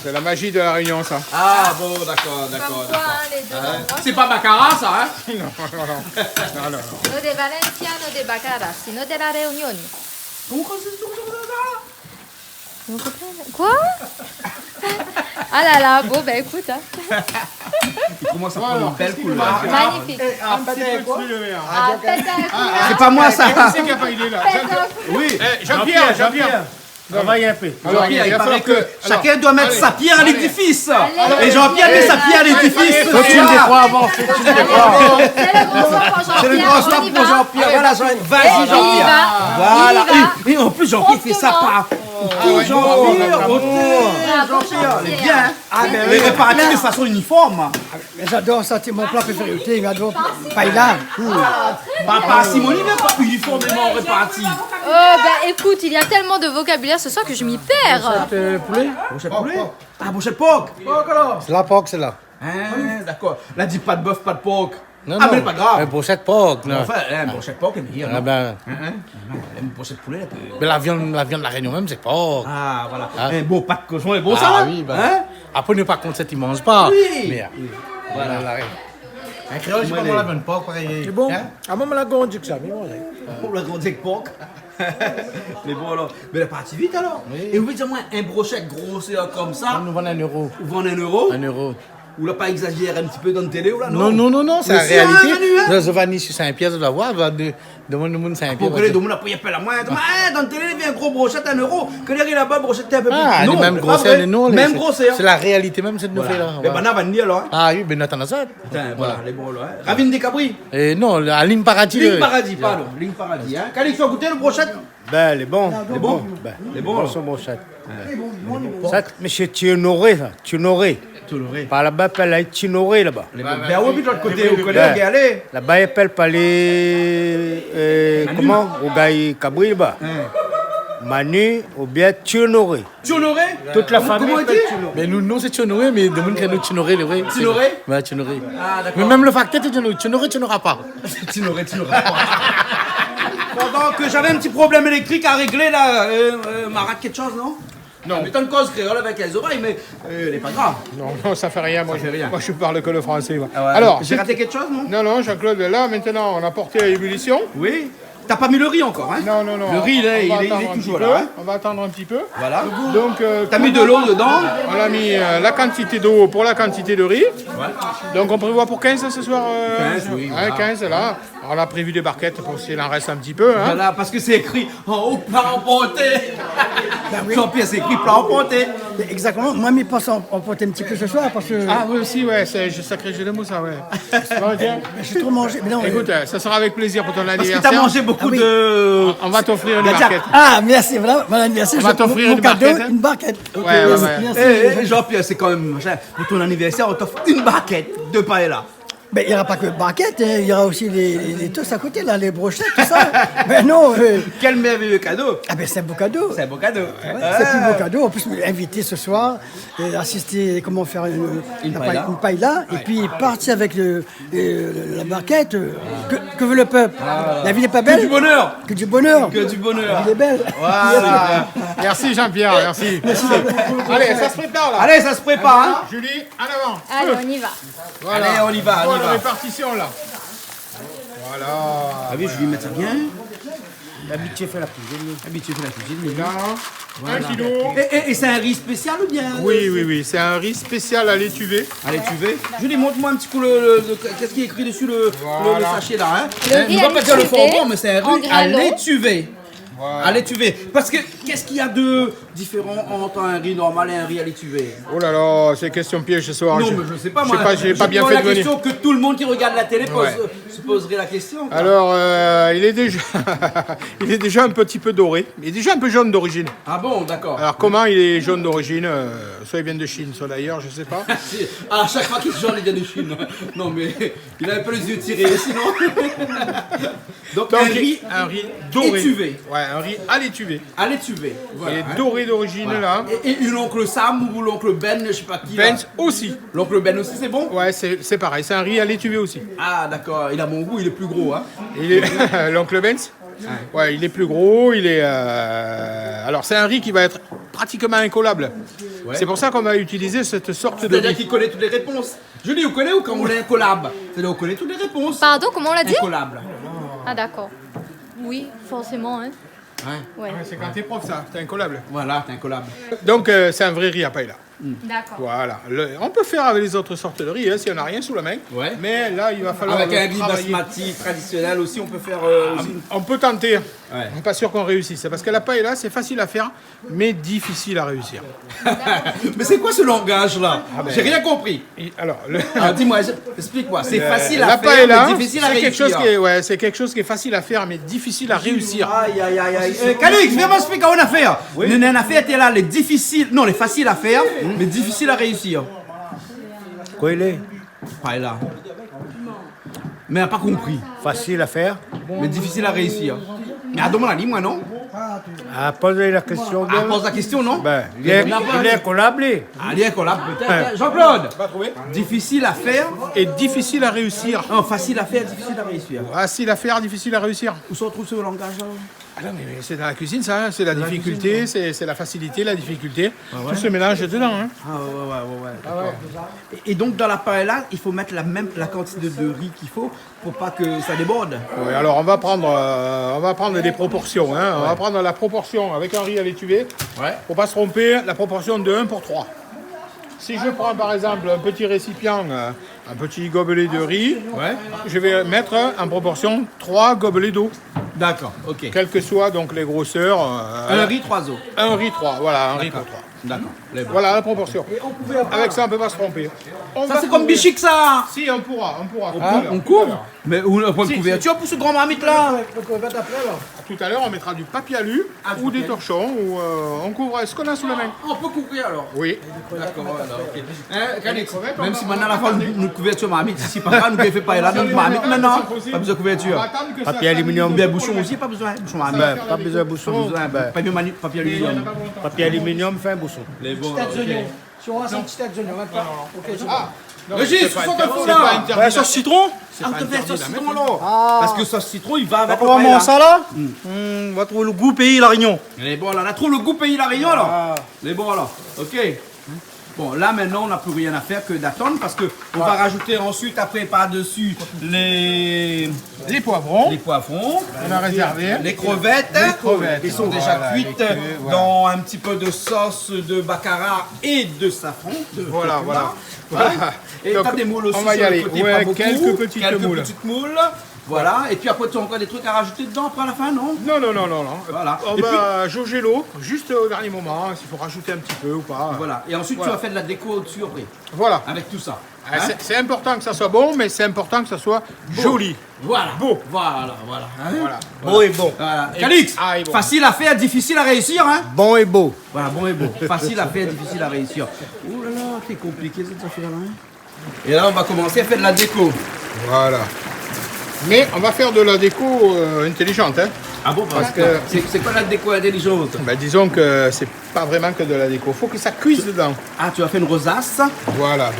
c'est la magie de la Réunion, ça. Ah, bon, d'accord. Comme quoi, les deux endroits. C'est pas Baccarat, ça, hein? Non. No de Valencia, no de Baccarat, sino de la Réunion. Comment c'est ça? Vous comprenez? Quoi? Ah là là, bon, ben écoute. Hein. Il commence à prendre une belle couleur. Magnifique. Un petit peu de fruits de mer. Ah, pète un coup. C'est pas moi ça. Qui c'est qui a pas idée là? Pète un coup. Oui. Jean-Pierre. Travaille un peu. Alors, Jean-Pierre, il va paraît falloir que chacun doit mettre allez, sa pierre à allez. l'édifice. Allez. Et Jean-Pierre met sa pierre à l'édifice. Faut que tu me défends avant, faut que tu me défends. C'est le grand soir pour Jean-Pierre. C'est le grand stop on y pour va. Jean-Pierre. Voilà, vas-y Il y Jean-Pierre. va. Voilà. Il y va. Et en plus, Jean-Pierre fait ça Promptement. pas. ouais, Jean-Pierre, bravo, Bravo, Jean-Pierre, il est Jean-Pierre. bien. Mais réparti de façon uniforme. Mais j'adore ça, c'est mon plat préféré. J'adore paella. Papa Simoni n'est pas uniformément réparti. Ben écoute, il y a tellement de vocabulaire ce soir que je m'y perds. Poulet. Brochette poulet. Ah, brochette porc. C'est la porc, c'est là. Hein, d'accord. Là, dit pas de bœuf, pas de porc. Non, Ah, non. mais pas grave. Brochette porc, non. Enfin, brochette porc, elle me dit. Ah ben, Une brochette poulet, elle peut. mais la viande de la Réunion même, c'est porc. Ah, voilà. Ah. Un beau pas de cochon est bon, ça, Ah là. oui, ben. Hein? Après, ne pas contre ça, ils mangent pas. Oui. Mais, Voilà. un créole, je sais pas moi la viande porc, pareil. C'est bon. Hein? Ah, moi, on me l'a grandi que ça. Mais bon, On l'a grandi avec porc. Mais bon, alors. Mais elle est partie vite, alors. Oui. Et vous dites, moi, un brochette grossier comme On ça, nous vend 1 euro. vous vendez 1 euro. 1 euro. Ou là, pas exagérer un petit peu dans la télé, ou là, Non, non, non, non, c'est Mais la c'est réalité. un menu, hein. Je vais venir sur Saint-Pierre, je vais voir, je vais demander au monde Saint-Pierre. Pour que les domons, là, pour y appeler la moindre. Dans la télé, il y a un gros brochette, 1 euro. Que les là-bas, brochette, un peu plus. Ah, non, les mêmes c'est pas grosseurs, vrai. les noms. Même grosseur. C'est la réalité même, cette nouvelle là. Mais ben, là, va venir, alors. Ah oui, ben attends ça. Putain, voilà, les bons, là. Hein. Ravine des Cabris. Et non, à Ligne Paradis. Ligne Paradis, pardon. Ligne Paradis, hein. Quand tu as goûté le brochette? Ben, les bons. Les bons. Ben, Les bons, bons alors. sont brochettes. Ça, monsieur Thionoré, ça. Thionoré. Toloré. Par là-bas, appelle la Thionoré, là-bas. Ben oui, puis de l'autre côté, vous connaissez, Ben, regardez. Là-bas, ils appellent par les. Comment? Au gars Cabri, là-bas. Manu ou bien Thionoré. Tu honoré? Toute la famille Comment on appelle dit? Thionoré. Mais nous, c'est Tchonoré, mais de monde qui a nous Tchonoré, le vrai. Tchonoré? Ouais, Tchonoré. Ah, d'accord. Mais même le facteur, tu Tchonoré, tu n'auras pas. Tinoret. Pendant que j'avais un petit problème électrique à régler là, Marat quelque chose, non? Non. Mais t'as une cause créole avec les oreilles, mais elle est pas grave. Non, non, ça fait rien. Moi, Ça fait rien. moi je parle que le français. moi. Ah ouais. Alors, J'ai raté quelque chose, non? non, non, Jean-Claude, là, maintenant, on a porté à l'ébullition. Oui. T'as pas mis le riz encore, hein? Non, non, non. Le riz, là, On va il est attendre un toujours petit là, peu. hein? On va attendre un petit peu. Voilà. Donc, T'as mis de l'eau dedans? on a mis la quantité d'eau pour la quantité de riz. Donc, on prévoit pour 15 ce soir. 15, oui, Ouais, voilà. 15, là. Alors, on a prévu des barquettes pour s'il en reste un petit peu. Hein. Voilà, parce que c'est écrit en haut, plat emporté. Jean-Pierre, c'est écrit plat emporté. exactement. Moi, mes passe en porter un petit peu ce soir parce que Ah, oui, aussi, ouais, c'est sacré jeu de mots, ça, ouais. Bon, tiens. j'ai trop mangé. Mais non, Écoute, ça sera avec plaisir pour ton Parce que anniversaire. t'as mangé beaucoup Ah oui. de. On va t'offrir une Il y a barquette. Ah, merci, voilà, mon anniversaire. On va t'offrir mon une cadeau, barquette, hein. une barquette. Ok, Ouais, merci, ouais. merci. Jean-Pierre, c'est quand même machin. Pour ton anniversaire, on t'offre une barquette de paella. Ben, il n'y aura pas que barquette, hein, il y aura aussi les toasts à côté, là, les brochettes, tout ça. Ben non, Quel merveilleux cadeau. ah ben c'est un beau cadeau. C'est un beau cadeau. Ouais, c'est un plus beau cadeau. En plus, invité ce soir, assister, comment faire une paella. paella, et puis partir avec la barquette. Que veut le peuple? La ville n'est pas Que belle? du bonheur. Que du bonheur. Que du bonheur. La ville est belle. Voilà. Merci Jean-Pierre, merci. Allez, ça se prépare là. Allez, ça se prépare, hein. Julie, en avant. Allez, on y va. Voilà. Allez, on y va, on y Bonne va. répartition là. Voilà. Ah oui, je vais lui mettre ça bien. L'habitué fait la cuisine. Habitué fait la cuisine. Là, 1 kilo. Et c'est un riz spécial ou bien? Oui, oui, oui, c'est un riz spécial à l'étuvée. Allez, tu veux. Julie, montre-moi un petit coup qu'est-ce qui est écrit dessus le sachet là, hein? Le riz On va à pas dire le l'étuvée, fondant, mais c'est un en riz à grelot. l'étuvée. À l'étuvée. Parce que qu'est-ce qu'il y a de différent entre un riz normal et un riz à l'étuvée? Oh là là, c'est question piège ce soir. Non, mais je sais pas, Je moi. sais pas, j'ai pas bien pose fait la de venir. question que tout le monde qui regarde la télé Ouais. se poserait la question. quoi. Alors, il est déjà, il est déjà un petit peu doré. Il est déjà un peu jaune d'origine. Ah bon, d'accord. Alors, comment il est jaune d'origine Soit il vient de Chine, soit d'ailleurs, je sais pas. À chaque fois qu'il se joue, il vient de Chine. Non, mais il a un peu les yeux tirés, sinon. Donc, Donc, un riz doré. étuvé. Ouais, un riz à l'étuvée. À l'étuvé. Voilà, Il est hein. doré d'origine Voilà. là. Et l'oncle Sam ou l'oncle Ben, je sais pas qui. là. Benz aussi. L'oncle Ben aussi, c'est bon? Ouais, c'est pareil, c'est un riz à l'étuvée aussi. Ah, d'accord. Il a mon goût, il est plus gros, hein. Il est l'oncle Benz. Ouais, il est plus gros, il est. Alors c'est un riz qui va être pratiquement incollable. Ouais. C'est pour ça qu'on va utiliser cette sorte de C'est-à-dire riz. qu'il connaît toutes les réponses. Julie, vous connaissez ou quand on est incollable? C'est-à-dire qu'on connaît toutes les réponses. Pardon, comment on l'a dit? Incollable. Ah d'accord. Oui, forcément. Hein. Ouais. Ouais. Ouais, c'est quand t'es prof ça, t'es incollable. Voilà, t'es incollable. Donc c'est un vrai riz à paella. D'accord. Voilà. On peut faire avec les autres sortes de riz, hein, si on n'a rien sous la main. Ouais. Mais là, il va falloir Avec un riz travailler. basmati traditionnel aussi, on peut faire aussi. On peut tenter. Ouais. On n'est pas sûr qu'on réussisse. Parce que la paella, c'est facile à faire, mais difficile à réussir. Mais c'est quoi ce langage-là? J'ai rien compris. Alors, Alors, dis-moi, explique-moi. C'est facile la à faire, paella, mais difficile à c'est quelque chose réussir. c'est quelque chose qui est facile à faire, mais difficile à réussir. Aïe, aïe, aïe, aïe. Calix, viens m'expliquer une affaire. Une affaire était là, les difficiles, non, les faciles à faire, mais difficiles à réussir. Quoi il est? Pas là. Mais elle n'a pas compris. Facile à faire. Mais difficile à réussir. Mais Adam l'a dit, moi, non? À poser la question. Ah, pose la question, non? Ben, il est collabé. Allez, collab, peut-être. Jean-Claude, difficile à faire, Et difficile à réussir. non, facile à faire, difficile à réussir. Facile à faire, difficile à réussir. Où se retrouve ce langage-là? Ah non, mais c'est dans la cuisine, ça. hein. C'est la difficulté, c'est la facilité, la difficulté. Tout se mélange dedans. Hein. Ah ouais. D'accord. Et donc dans la paella, il faut mettre la quantité de riz qu'il faut pour pas que ça déborde. Ouais, alors on va prendre des proportions. Hein. On va prendre la proportion avec un riz à l'étuvée. Ouais. Pour pas se tromper, la proportion de 1 pour 3. Si je prends par exemple un petit récipient, un petit gobelet de riz, Ouais. je vais mettre en proportion 3 gobelets d'eau. D'accord, ok. Quelles que soient donc les grosseurs. Un riz, 3 os. Un riz 3, voilà, un riz pour 3. D'accord. Voilà la proportion. Avec ça, on ne peut pas se tromper. Ça c'est comme bichic ça. Si, on pourra. On couvre. Mais où le point de couverture pour ce grand marmite là? Tout à l'heure, on mettra du papier alu ou des torchons ou on couvre ce qu'on a sous la main. On peut couvrir alors. Oui. D'accord, alors, ok. Calix, même si maintenant la fin nous couverture marmite, ici par là, nous ne fait pas là, donc marmite maintenant, pas besoin de couverture. Papier aluminium. Bien bouchon aussi, pas besoin. Bouchon marmite. Ben, pas besoin de bouchon. Ben, Papier aluminium. papier aluminium fait un bouchon. Les bons. Si on a un petit tête de oignon, Régis, faut qu'on c'est fasse pas là. interdit. Ouais, sauce citron. Ah, on te fait sauce citron là. Parce que sauce citron, il va avec On le va paella. manger ça là. On va trouver le goût pays La Réunion. Les bons là, on a trop le goût pays La Réunion là. Les bons là, ok. Bon, là maintenant, on n'a plus rien à faire que d'attendre parce que on va rajouter ensuite après par-dessus les poivrons. poivrons, On a réservé. les crevettes, qui sont déjà voilà, cuites les crues, voilà. dans un petit peu de sauce de baccarat et de safran. De Voilà, curcuma. voilà. Hein. Et Donc, t'as des moules aussi on va y sur le aller. côté, Ouais, pas beaucoup. quelques petites moules. Voilà, et puis après tu as encore des trucs à rajouter dedans après à la fin, non? Non. Voilà. On Et va jauger l'eau juste au dernier moment, s'il faut rajouter un petit peu ou pas. Voilà. Et ensuite Voilà. tu vas faire de la déco au-dessus après, Voilà. avec tout ça. Ah, Hein? c'est important que ça soit bon, mais c'est important que ça soit joli. Voilà. Beau. Voilà. Hein? Voilà. Beau et beau. Voilà. Calix, Ah, et bon. facile à faire, difficile à réussir, hein? Bon et beau. Voilà, bon et beau. Facile à faire, difficile à réussir. Ouh là là, c'est compliqué cette affaire-là. Hein? Et là, on va commencer à faire de la déco. Voilà. Mais on va faire de la déco intelligente. Hein. Ah bon, parce que c'est quoi la déco intelligente? Ben, disons que c'est pas vraiment que de la déco. Faut que ça cuise dedans. Ah, tu as fait une rosace. Voilà.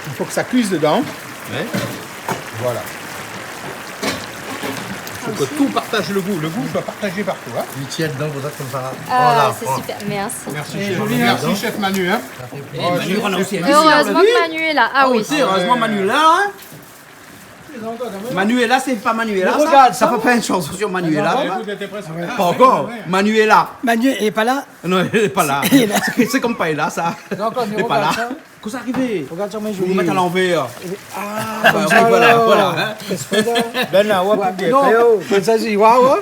Il faut que ça cuise dedans. Ouais. Voilà. Il faut que tout partage le goût. Le goût soit partagé partout. Hein. Il tient dedans, vous êtes comme ça. Ah, c'est super, merci. Merci, chef. Merci, chef Manu. Hein. Manu, on a aussi un Heureusement que Manu est là. Ah oui. Heureusement Manu est là. Hein? Manuela, c'est pas Manuela. Mais regarde, Ça fait pas une chanson sur Manuela. Écoute, Pas encore. Manuela. Manu est pas là. Non, elle est pas là. Il est là. C'est comme pas là, ça. Non, quand Elle est pas là. Qu'est-ce qui est arrivé? Regarde sur mes Vous joues. mettre à l'envers. Ah, Bah, oui, voilà. Hein. Ben là, ouais, puis Non, bien. ça c'est waouh.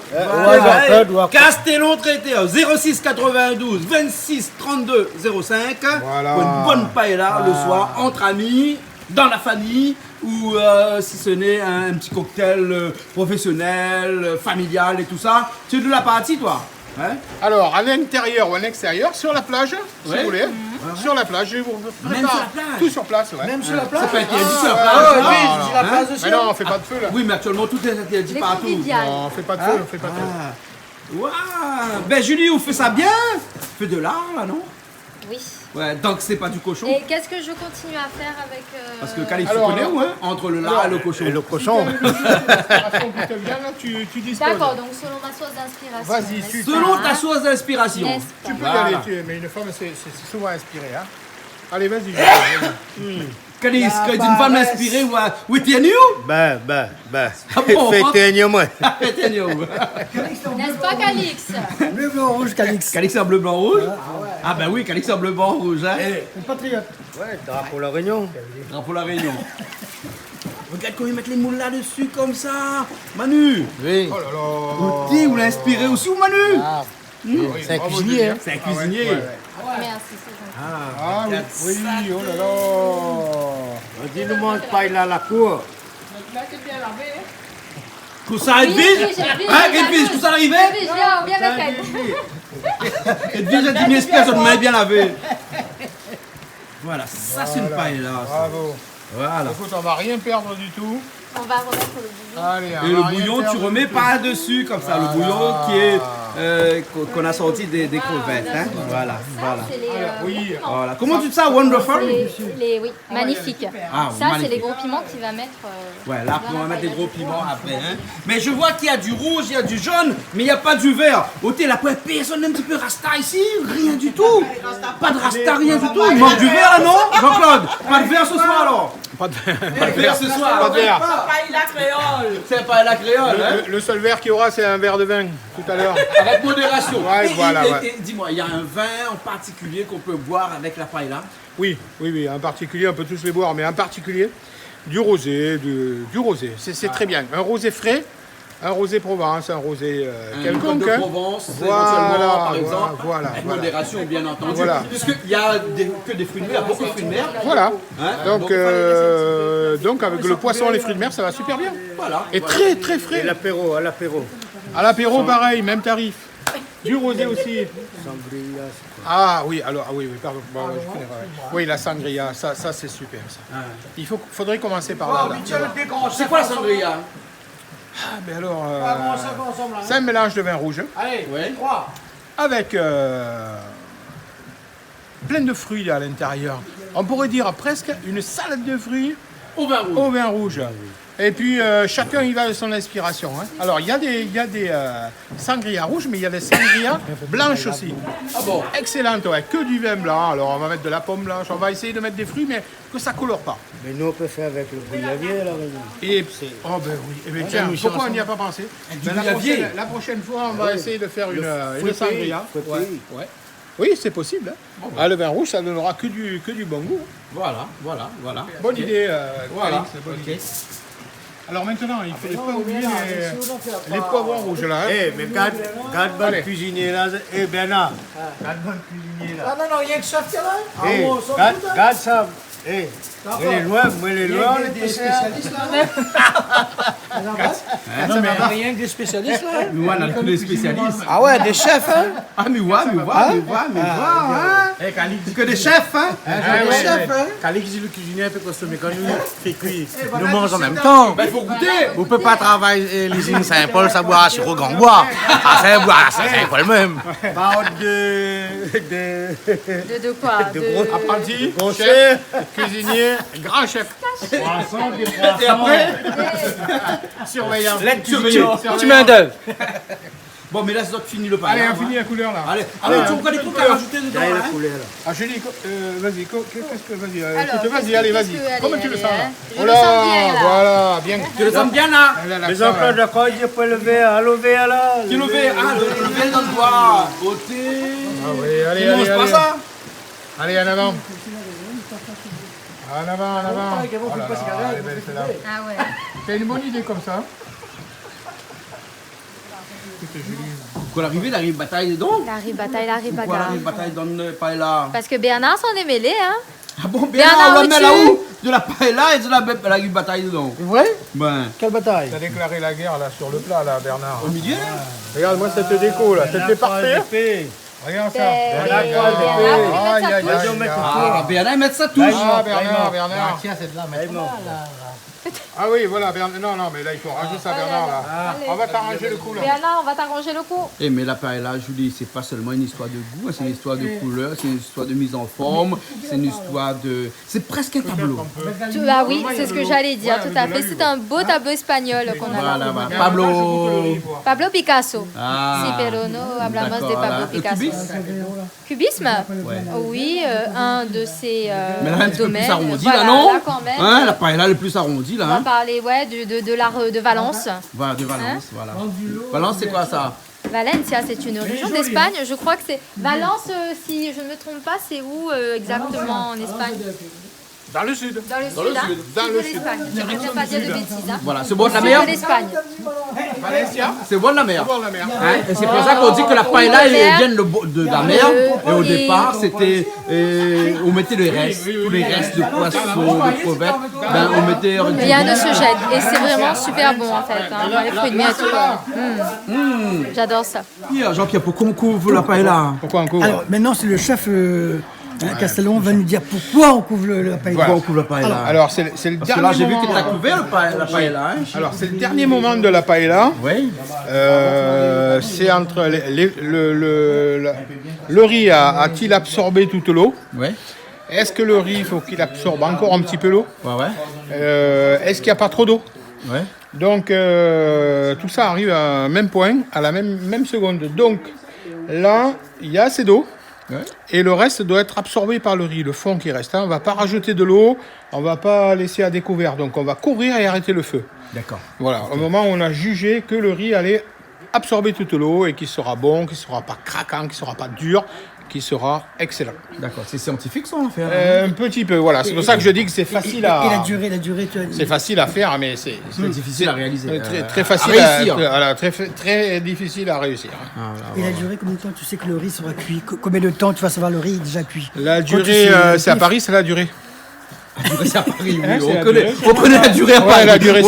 Castellon traité 06 92 26 32 05 Voilà. pour une bonne paella le soir entre amis, dans la famille ou si ce n'est un petit cocktail professionnel, familial et tout ça. Tu es de la partie toi hein? Alors, à l'intérieur ou à l'extérieur, sur la plage, si Ouais. vous voulez. Sur la plage, je vous prépare Même sur la plage. tout sur place. Ouais. Même sur la plage. Ça peut être interdit sur la plage. Ah, hein? oui, j'ai la place aussi. Mais non, on fait pas de feu là. Oui, mais actuellement tout est interdit Les partout. conviviales. Non, on fait pas de feu, on fait pas de feu. Waouh! Ben Julie, vous faites ça bien? Fait de l'art là, non? Oui. Ouais, donc c'est pas du cochon. Et qu'est-ce que je continue à faire avec... Parce que Calix, tu Alors, connais où, hein? Entre le lard et le cochon. Et le cochon. L'inspiration qui te vient là, tu disposes. D'accord, donc selon ma source d'inspiration. Vas-y, n'est-ce tu- pas, Selon hein ta source d'inspiration. N'est-ce Tu pas peux y Voilà. aller, mais une femme, c'est souvent inspiré. Hein. Allez, vas-y. Julie, vas-y. Calix, quand une femme inspirée, où étiez-vous? Ben. Ah bon? Faites-moi, moi. N'est-ce pas, Calix? Bleu, blanc, rouge, Calix. Calix en bleu, blanc, rouge? Ah ben oui, Calix en bleu, blanc, rouge. Hein? Une patriote. Ouais, drapeau la Réunion. Drapeau la Réunion. Regarde comment ils mettent les moules là-dessus comme ça. Manu. Oui. Oh là là. Outi, vous l'inspirez aussi ou Manu? C'est un cuisinier. Hein. C'est un cuisinier. Merci, c'est gentil. Ah oui, oh là là. Dis-nous, mange pas là à la cour. Que ça arrive Oui, vite? j'ai vu, Hein, j'ai vu. Edwige, que ça arrive Oui, vite? je viens bien mettre. Edwige a dit mes espèces, on m'a bien lavé. Voilà, ça c'est une paille là. Bravo. Voilà. Écoute, on va rien perdre du tout. On va remettre le bouillon. Allez, on Et va le rien bouillon, tu perdre remets du tout. pas dessus comme ça. Le bouillon qui est qu'on a sorti des crevettes. Hein. Voilà, voilà. C'est les oui. gros piments. Voilà. Comment tu dis ça, Wonderful? Oui, magnifique. Ah, Ça, c'est magnifique. les gros piments qu'il va mettre. Ouais, là, on va mettre des gros piments après. Hein. Mais je vois qu'il y a du rouge, il y a du jaune, mais il n'y a pas du vert. Ôtez la poêle, personne un petit peu rasta ici? Rien du tout. Pas de rasta, rien du tout. Il manque du vert là, non? Jean-Claude, pas de vert ce soir alors? Pas de Pas de vert ce soir. Pas de verre. C'est pas la créole, hein? Le seul verre qu'il y aura, c'est un verre de vin tout à l'heure. Avec modération. Ouais, voilà, ouais. Et dis-moi, il y a un vin en particulier qu'on peut boire avec la paella? Oui, en particulier, on peut tous les boire, mais en particulier, du rosé, du rosé. C'est très bien. Un rosé frais, un rosé Provence, un rosé Un quelconque. de hein. Provence, Voilà, éventuellement, par exemple. voilà, Avec voilà. modération, bien entendu. Voilà. Puisqu'il y a que des fruits de mer, beaucoup de fruits de mer. Voilà. Hein, Donc avec le poisson et les fruits de mer, ça va super bien. Voilà. Et très très Et frais. l'apéro, à l'apéro. À l'apéro, pareil, même tarif. Du rosé aussi. Sangria, Ah oui, alors, oui, pardon. Bon, je connais, ouais. Oui, la sangria, ça c'est super. Ça. Faudrait commencer par là. C'est quoi la sangria? Ah, mais alors, c'est un mélange de vin rouge Allez, Ouais. 3. avec plein de fruits là, à l'intérieur. On pourrait dire presque une salade de fruits Au vin rouge. au vin rouge. Et puis chacun y va de son inspiration. Hein. Alors il y a des sangria rouges, mais il y a des sangria blanches aussi. Ah bon? Excellente, ouais, que du vin blanc. Alors on va mettre de la pomme blanche, on va essayer de mettre des fruits, mais que ça colore pas. mais nous on peut faire avec le bouillavier à la Réunion. Et oh ben oui. Eh ben, tiens, pourquoi on n'y a pas pensé? Ben, bouillavier. la prochaine fois, on va essayer de faire une sangria. Fouetté. Ouais. Oui, c'est possible. Hein. Ah, le vin rouge, ça donnera que du bon goût. Voilà. Bonne idée, Voilà. Félix, bonne idée. Alors maintenant, il ne faudrait pas oublier les poivrons rouges là. Hein. Eh, mais garde bon Allez. cuisinier là. Eh, Bernard, garde bon cuisinier là. Non, rien que ça, là. Eh, garde ça. Eh, moi les loin, on est des spécialistes là. Non, mais rien que des spécialistes, là. Nous, on a tous les spécialistes. Ah ouais, des chefs, hein. Ah, mais ouais, hein? Que des chefs, hein? Des chefs, hein. Calix dit le cuisinier peut consommer quand nous fait cuire. Nous mangeons en même temps. Ben, il faut goûter. Vous ne pouvez pas travailler l'usine Saint-Paul, ça boira sur au Grand Bois. Ah, ça boira à Saint-Paul même. Parole De quoi? de gros Apprenti, gros chef, cuisinier, grand chef. Et après, Surveillant. Tu mets un d'œuvre. bon, mais là, c'est toi qui finis le pain. Allez, on finit la couleur là. Allez, tu vois des trucs à rajouter dedans, Derrière la hein? couleur là. Ah, Julie, vas-y, qu'est-ce que vas-y, Alors, écoute, vas-y, qu'est-ce allez, que- vas-y. qu'est-ce que- Comment allez, tu le allez, sens là? hein. Je le sens bien, là. Voilà, bien. Tu le sens bien, là? Les emplois d'accord, il peut lever à l'over là. Tu le verre, ah, le verre dans le doigt. Côté. Ah oui, allez, Tu allez, manges pas allez. ça? Allez, en avant. En avant, en avant. Oh là là, elle est belle celle-là. Ah ouais. C'est une bonne idée comme ça. Quand l'arrivée bataille donc? La ribataille, la Pourquoi ribagarre. l'arrivée bataille dans le paella? Parce que Bernard s'en est mêlé, hein. Ah bon, bien Bernard, on la où met tu- là-haut, de la paella et de la bataille dedans. C'est vrai? Ben, Quelle bataille? T'as déclaré la guerre là sur le plat là, Bernard. au milieu là? Regarde-moi cette déco là, cette fait parfait. Épée. Regarde ça. Bernard, Aïe, aïe, aïe, aïe. Ah, Bernard, mettre ça tous. Ah, Bernard. Tiens, c'est de là, mais Ah oui, voilà, non, mais là, il faut ranger ça, Bernard. Là. Allez. On va t'arranger le coup, là. Bernard, on va t'arranger le coup. Eh, mais la paella, Julie, c'est pas seulement une histoire de goût, c'est une histoire de couleur, c'est une histoire de mise en forme, c'est une histoire de... C'est presque un tableau. Ah oui, c'est ce que j'allais dire, tout à fait. C'est un beau tableau espagnol qu'on a là. Voilà. Pablo Picasso. Ah, Si, pero no hablamos de d'accord, Pablo voilà. Picasso. Cubisme Cubisme? Oui, un de ses Mais là, un petit peu domaines. plus arrondi, Voilà, là, non là, quand même. Hein, la paella le plus arrondi, là. On va Hein. parler de l'art de Valence. Voilà, de Valence, voilà. Valence, c'est quoi ça? Valencia, c'est une région d'Espagne. Je crois que c'est Valence, si je ne me trompe pas, c'est où exactement en Espagne? Dans le sud. Dans le sud, Dans le hein? sud, dans Sud le de sud. l'Espagne. Je ne vais pas dire de bêtises. Hein? Voilà, c'est bon de la Sud mer? de l'Espagne. Valencia, C'est bon de la mer. bord de la mer. Hein, et c'est pour ça qu'on dit que la paella, elle vient de la mer. Et au départ, c'était... on mettait les restes, tous les restes de poissons, de crevettes. Ben, on mettait... Rien ne se jette. Et c'est vraiment super bon, en fait. Hein? Les fruits de mer et tout. J'adore ça. Jean-Pierre, pourquoi on couvre la paella? Pourquoi on couvre? Alors maintenant, c'est le chef Castellon va nous dire pourquoi on couvre la paella. Pourquoi on couvre la paella? Alors, c'est le Parce que dernier là, j'ai vu moment... que tu as couvert la paella. Hein? Alors, c'est le dernier moment de la paella. Oui. C'est entre le riz a-t-il absorbé toute l'eau? Oui. Est-ce que le riz, il faut qu'il absorbe encore un petit peu l'eau? Ouais. Est-ce qu'il n'y a pas trop d'eau? Ouais. Donc, tout ça arrive à un même point, à la même seconde. Donc, là, il y a assez d'eau. Ouais. Et le reste doit être absorbé par le riz, le fond qui reste. Hein. On ne va pas rajouter de l'eau, on ne va pas laisser à découvert. Donc, on va couvrir et arrêter le feu. D'accord. Voilà, au moment où on a jugé que le riz allait absorber toute l'eau et qu'il sera bon, qu'il ne sera pas craquant, qu'il ne sera pas dur, qu'il sera excellent. D'accord. C'est scientifique, ça, en fait. Un petit peu, voilà. C'est pour ça que je dis que c'est facile à... Et la durée, tu as dit. C'est facile à faire, mais c'est difficile à réaliser. très facile à réussir. voilà, très difficile à réussir. Et la durée, combien de temps tu sais que le riz sera cuit? Combien de temps tu vas savoir le riz est déjà cuit? La Quand tu durée, sais, c'est à Paris, c'est la durée. C'est à Paris, oui. Hein, c'est On la connaît durée. la durée à Ouais, Paris. la durée,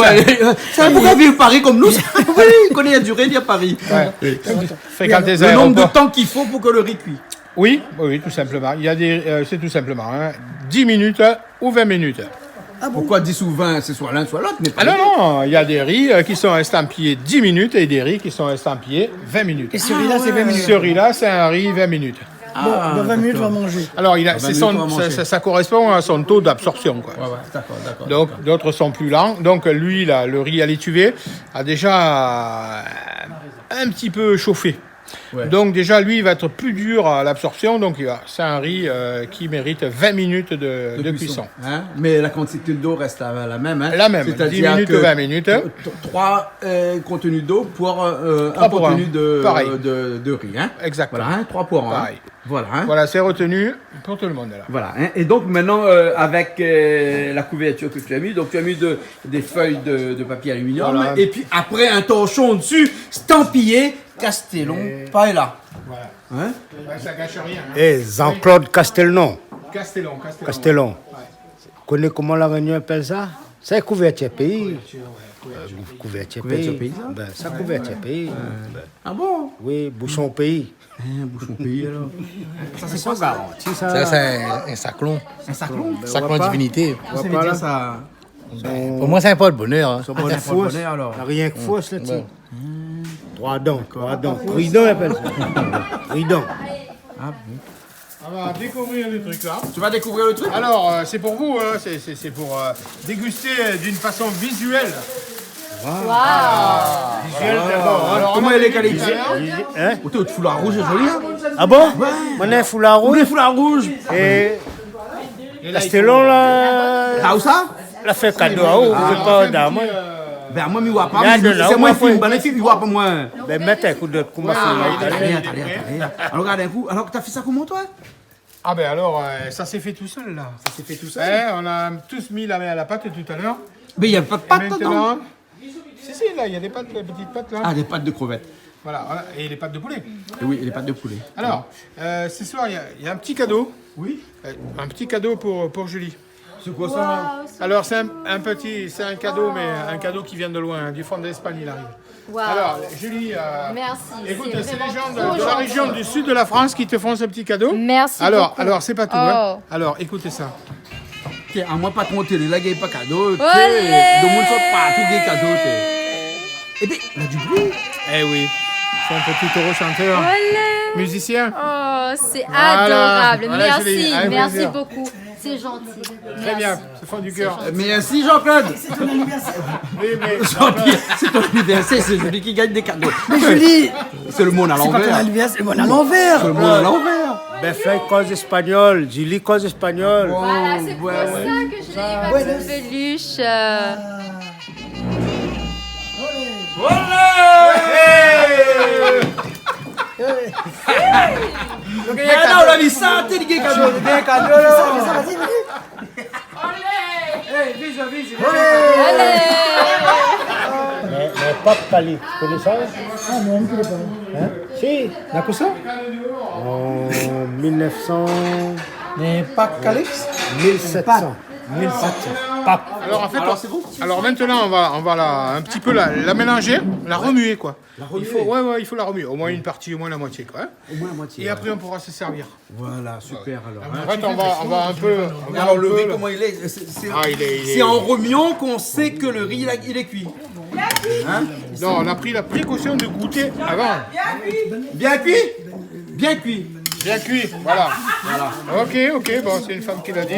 c'est un pourquoi vivre Paris comme nous. Oui, on connaît la durée d'y à Paris. Ouais. Fréquenter les Le nombre de aéroports. temps qu'il faut pour que le riz cuit. Oui, tout simplement. Il y a c'est tout simplement 10 minutes ou 20 minutes. Pourquoi 10 ou 20? C'est soit l'un, soit l'autre. Mais pas Ah les non, deux. non, il y a des riz qui sont estampillés 10 minutes et des riz qui sont estampillés 20 minutes. Et ce riz-là, c'est 20 minutes. Ce riz-là, c'est un riz 20 minutes. Bon, dans 20 minutes, on va manger. Alors, minutes, on va manger. ça correspond à son taux d'absorption, quoi. Ouais, d'accord. Donc, d'autres sont plus lents. Donc, lui, là, le riz à l'étuvée a déjà un petit peu chauffé. Ouais. Donc, déjà, lui, il va être plus dur à l'absorption. Donc, c'est un riz qui mérite 20 minutes de cuisson. Hein? Mais la quantité d'eau reste la même. Hein? La même, 10 C'est-à-dire minutes, que 20 minutes. 3 contenus d'eau pour un pour contenu un. Pareil. de riz. Hein? Exactement. Voilà, 3 pour 1. Pareil. Voilà. Hein? Voilà, c'est retenu pour tout le monde, là. Voilà. Hein? Et donc maintenant, avec la couverture que tu as mis, donc tu as mis des feuilles de papier aluminium, Voilà. et puis après un torchon dessus, stampillé, Castellon, paella. Voilà. Hein? Ça gâche rien. Eh, Jean-Claude Castellon. Castellon. Connais comment la Réunion appelle ça? C'est couverture pays. Couverture pays. paysan? Ben, ça couverture pays. Ben, Ah bon? oui, bouchon pays. Bouchon pays alors. Ça, c'est pas garanti, ça. Ça, c'est un saclon. Un saclon? Saclon divinité. Ça veut dire ça. Pour moi, c'est un peu de bonheur. Hein. Pas de c'est pas le fausse. bonheur, alors. Rien que fausse là-dessus. Trois dents. Ridon, appelle ça. Ridon. On va découvrir le truc là. Tu vas découvrir le truc? Alors, c'est pour vous, hein, c'est pour déguster d'une façon visuelle. Alors, Comment on a elle est vu qualité? tout à l'heure. Hein? Oh, t'es foulard rouge, c'est joli. Hein? Ah bon? On a un foulard rouge. Des foulards rouges. Et Castellon, là, T'as où ça? l'a fait cadeau à vous. Vous pas d'âme. Ben moi, mi vois pas. Regarde là, C'est on moi va qui filme. faire- Ben les filles, mi vois pas moi. Ben, mettez un coup de comment Allez. Alors regarde un coup. Alors t'as fait ça comment toi? Ah ben alors, ça s'est fait tout seul là. Ça s'est fait tout ça. On a tous mis la main à la pâte tout à l'heure. Mais il y a pas de Et pâte dedans. maintenant, si, là, il y a des pâtes, les petites pâtes là. Ah, des pâtes de crevettes. Voilà, et les pâtes de poulet. Et oui, et les pâtes de poulet. Alors, ce soir, il y a un petit cadeau. Oui. Un petit cadeau pour Julie. C'est quoi ça? Alors, c'est un cadeau, mais un cadeau qui vient de loin, du fond de l'Espagne, il arrive. Waouh. Alors, Julie, Merci. écoute, c'est les vraiment gens trop de la gentil. région du sud de la France qui te font ce petit cadeau. Merci Alors, beaucoup. alors c'est pas tout. Hein. Oh. Alors, écoutez ça. à moi pas compter, là, il n'y a pas cadeau. Olé. Le monde fait partout des cadeaux. Et puis, il y a du bruit. Eh oui, c'est un petit taureau chanteur, Olé. musicien. Oh, c'est Voilà. adorable. Voilà, Merci, Julie, avec merci plaisir. beaucoup. C'est gentil. Très bien, c'est fond du cœur. Merci Jean-Claude. Oui, mais Jean-Pierre, c'est ton anniversaire, c'est Julie qui gagne des cadeaux. Mais Julie, C'est le monde à c'est pas ton l'envers. anniversaire, c'est mon à l'envers. C'est le monde à l'envers. Ben, fais cause espagnole, Julie cause espagnole. Voilà, c'est pour ouais, ça que je l'ai ma petite peluche. Maintenant, on a mis santé de cadeaux. Des cadeaux. Mais Pape Cali, tu connais ça? Ah non, je ne connais pas. Hein? Si, D'accord ça? en 1900... Mais pas Calix? 1700. 1700. Pape. alors en fait, alors maintenant on va un petit peu la mélanger, la remuer quoi. Il faut, il faut la remuer, au moins une partie, au moins la moitié quoi. Hein. Au moins la moitié. Et après on pourra se servir. Voilà, super alors. En fait, on va un peu. Alors le riz, comment il est? C'est en remuant qu'on sait que le riz il est cuit. Non, on a pris la précaution de goûter avant. Bien cuit? Bien cuit. Bien cuit, voilà. Ok, bon, c'est une femme qui l'a dit.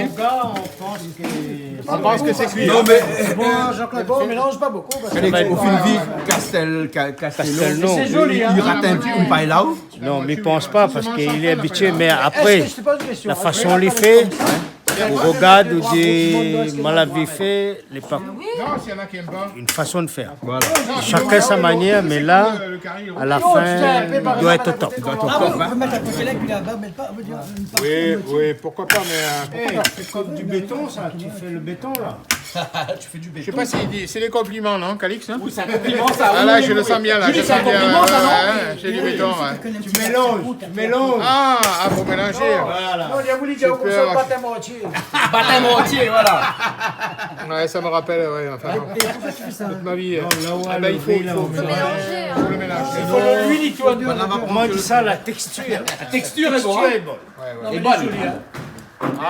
On pense que c'est cuit. Non mais Bon, Jean-Claude, bon, on mélange pas beaucoup. Parce que au fin de vie, Castelnau, C'est joli, hein. il rate un petit une paille là-haut. Non, mais pense pas parce qu'il est habitué. Mais après, je te pose une question. la façon dont il fait, on regarde ou dit Malavi fait, les pas Non, s'il y en a qui aiment pas. une façon de faire. Chacun sa manière, mais là, à la fin, il doit être au top. On peut mettre un côté là, puis là-bas, mais pas. Oui, pourquoi pas, mais. pourquoi pas. C'est comme du béton, ça. Tu fais le béton, là. Je sais pas s'il dit. C'est des compliments, non, Calix hein? Oui, c'est un compliment ça. Ah là, je le sens bien, là. Je C'est un sens bien. compliment ça, non? J'ai du béton, ouais. Tu mélanges. Ah, pour mélanger. Voilà. Non, il a voulu dire qu'on Super. soit pas tellement entier. Baptême entier, voilà. Ouais, ça me rappelle, ouais, enfin. Toute ma vie. Ah ben, il faut Mélanger, hein. le mélanger. Il faut le l'huile, tu vois. Comment on dit ça, la texture? La texture est bonne. Et bonne.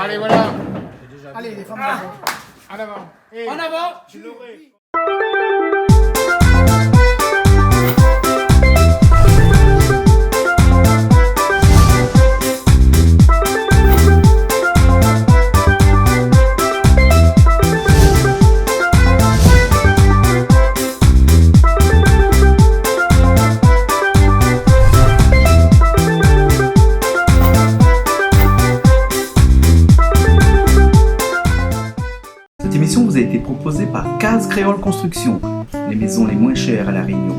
Allez, voilà. Allez, les femmes. En avant. En avant. Cette émission vous a été proposée par Case Créole Construction, les maisons les moins chères à La Réunion.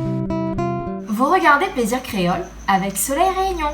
Vous regardez Plaisir Créole avec Soleil Réunion.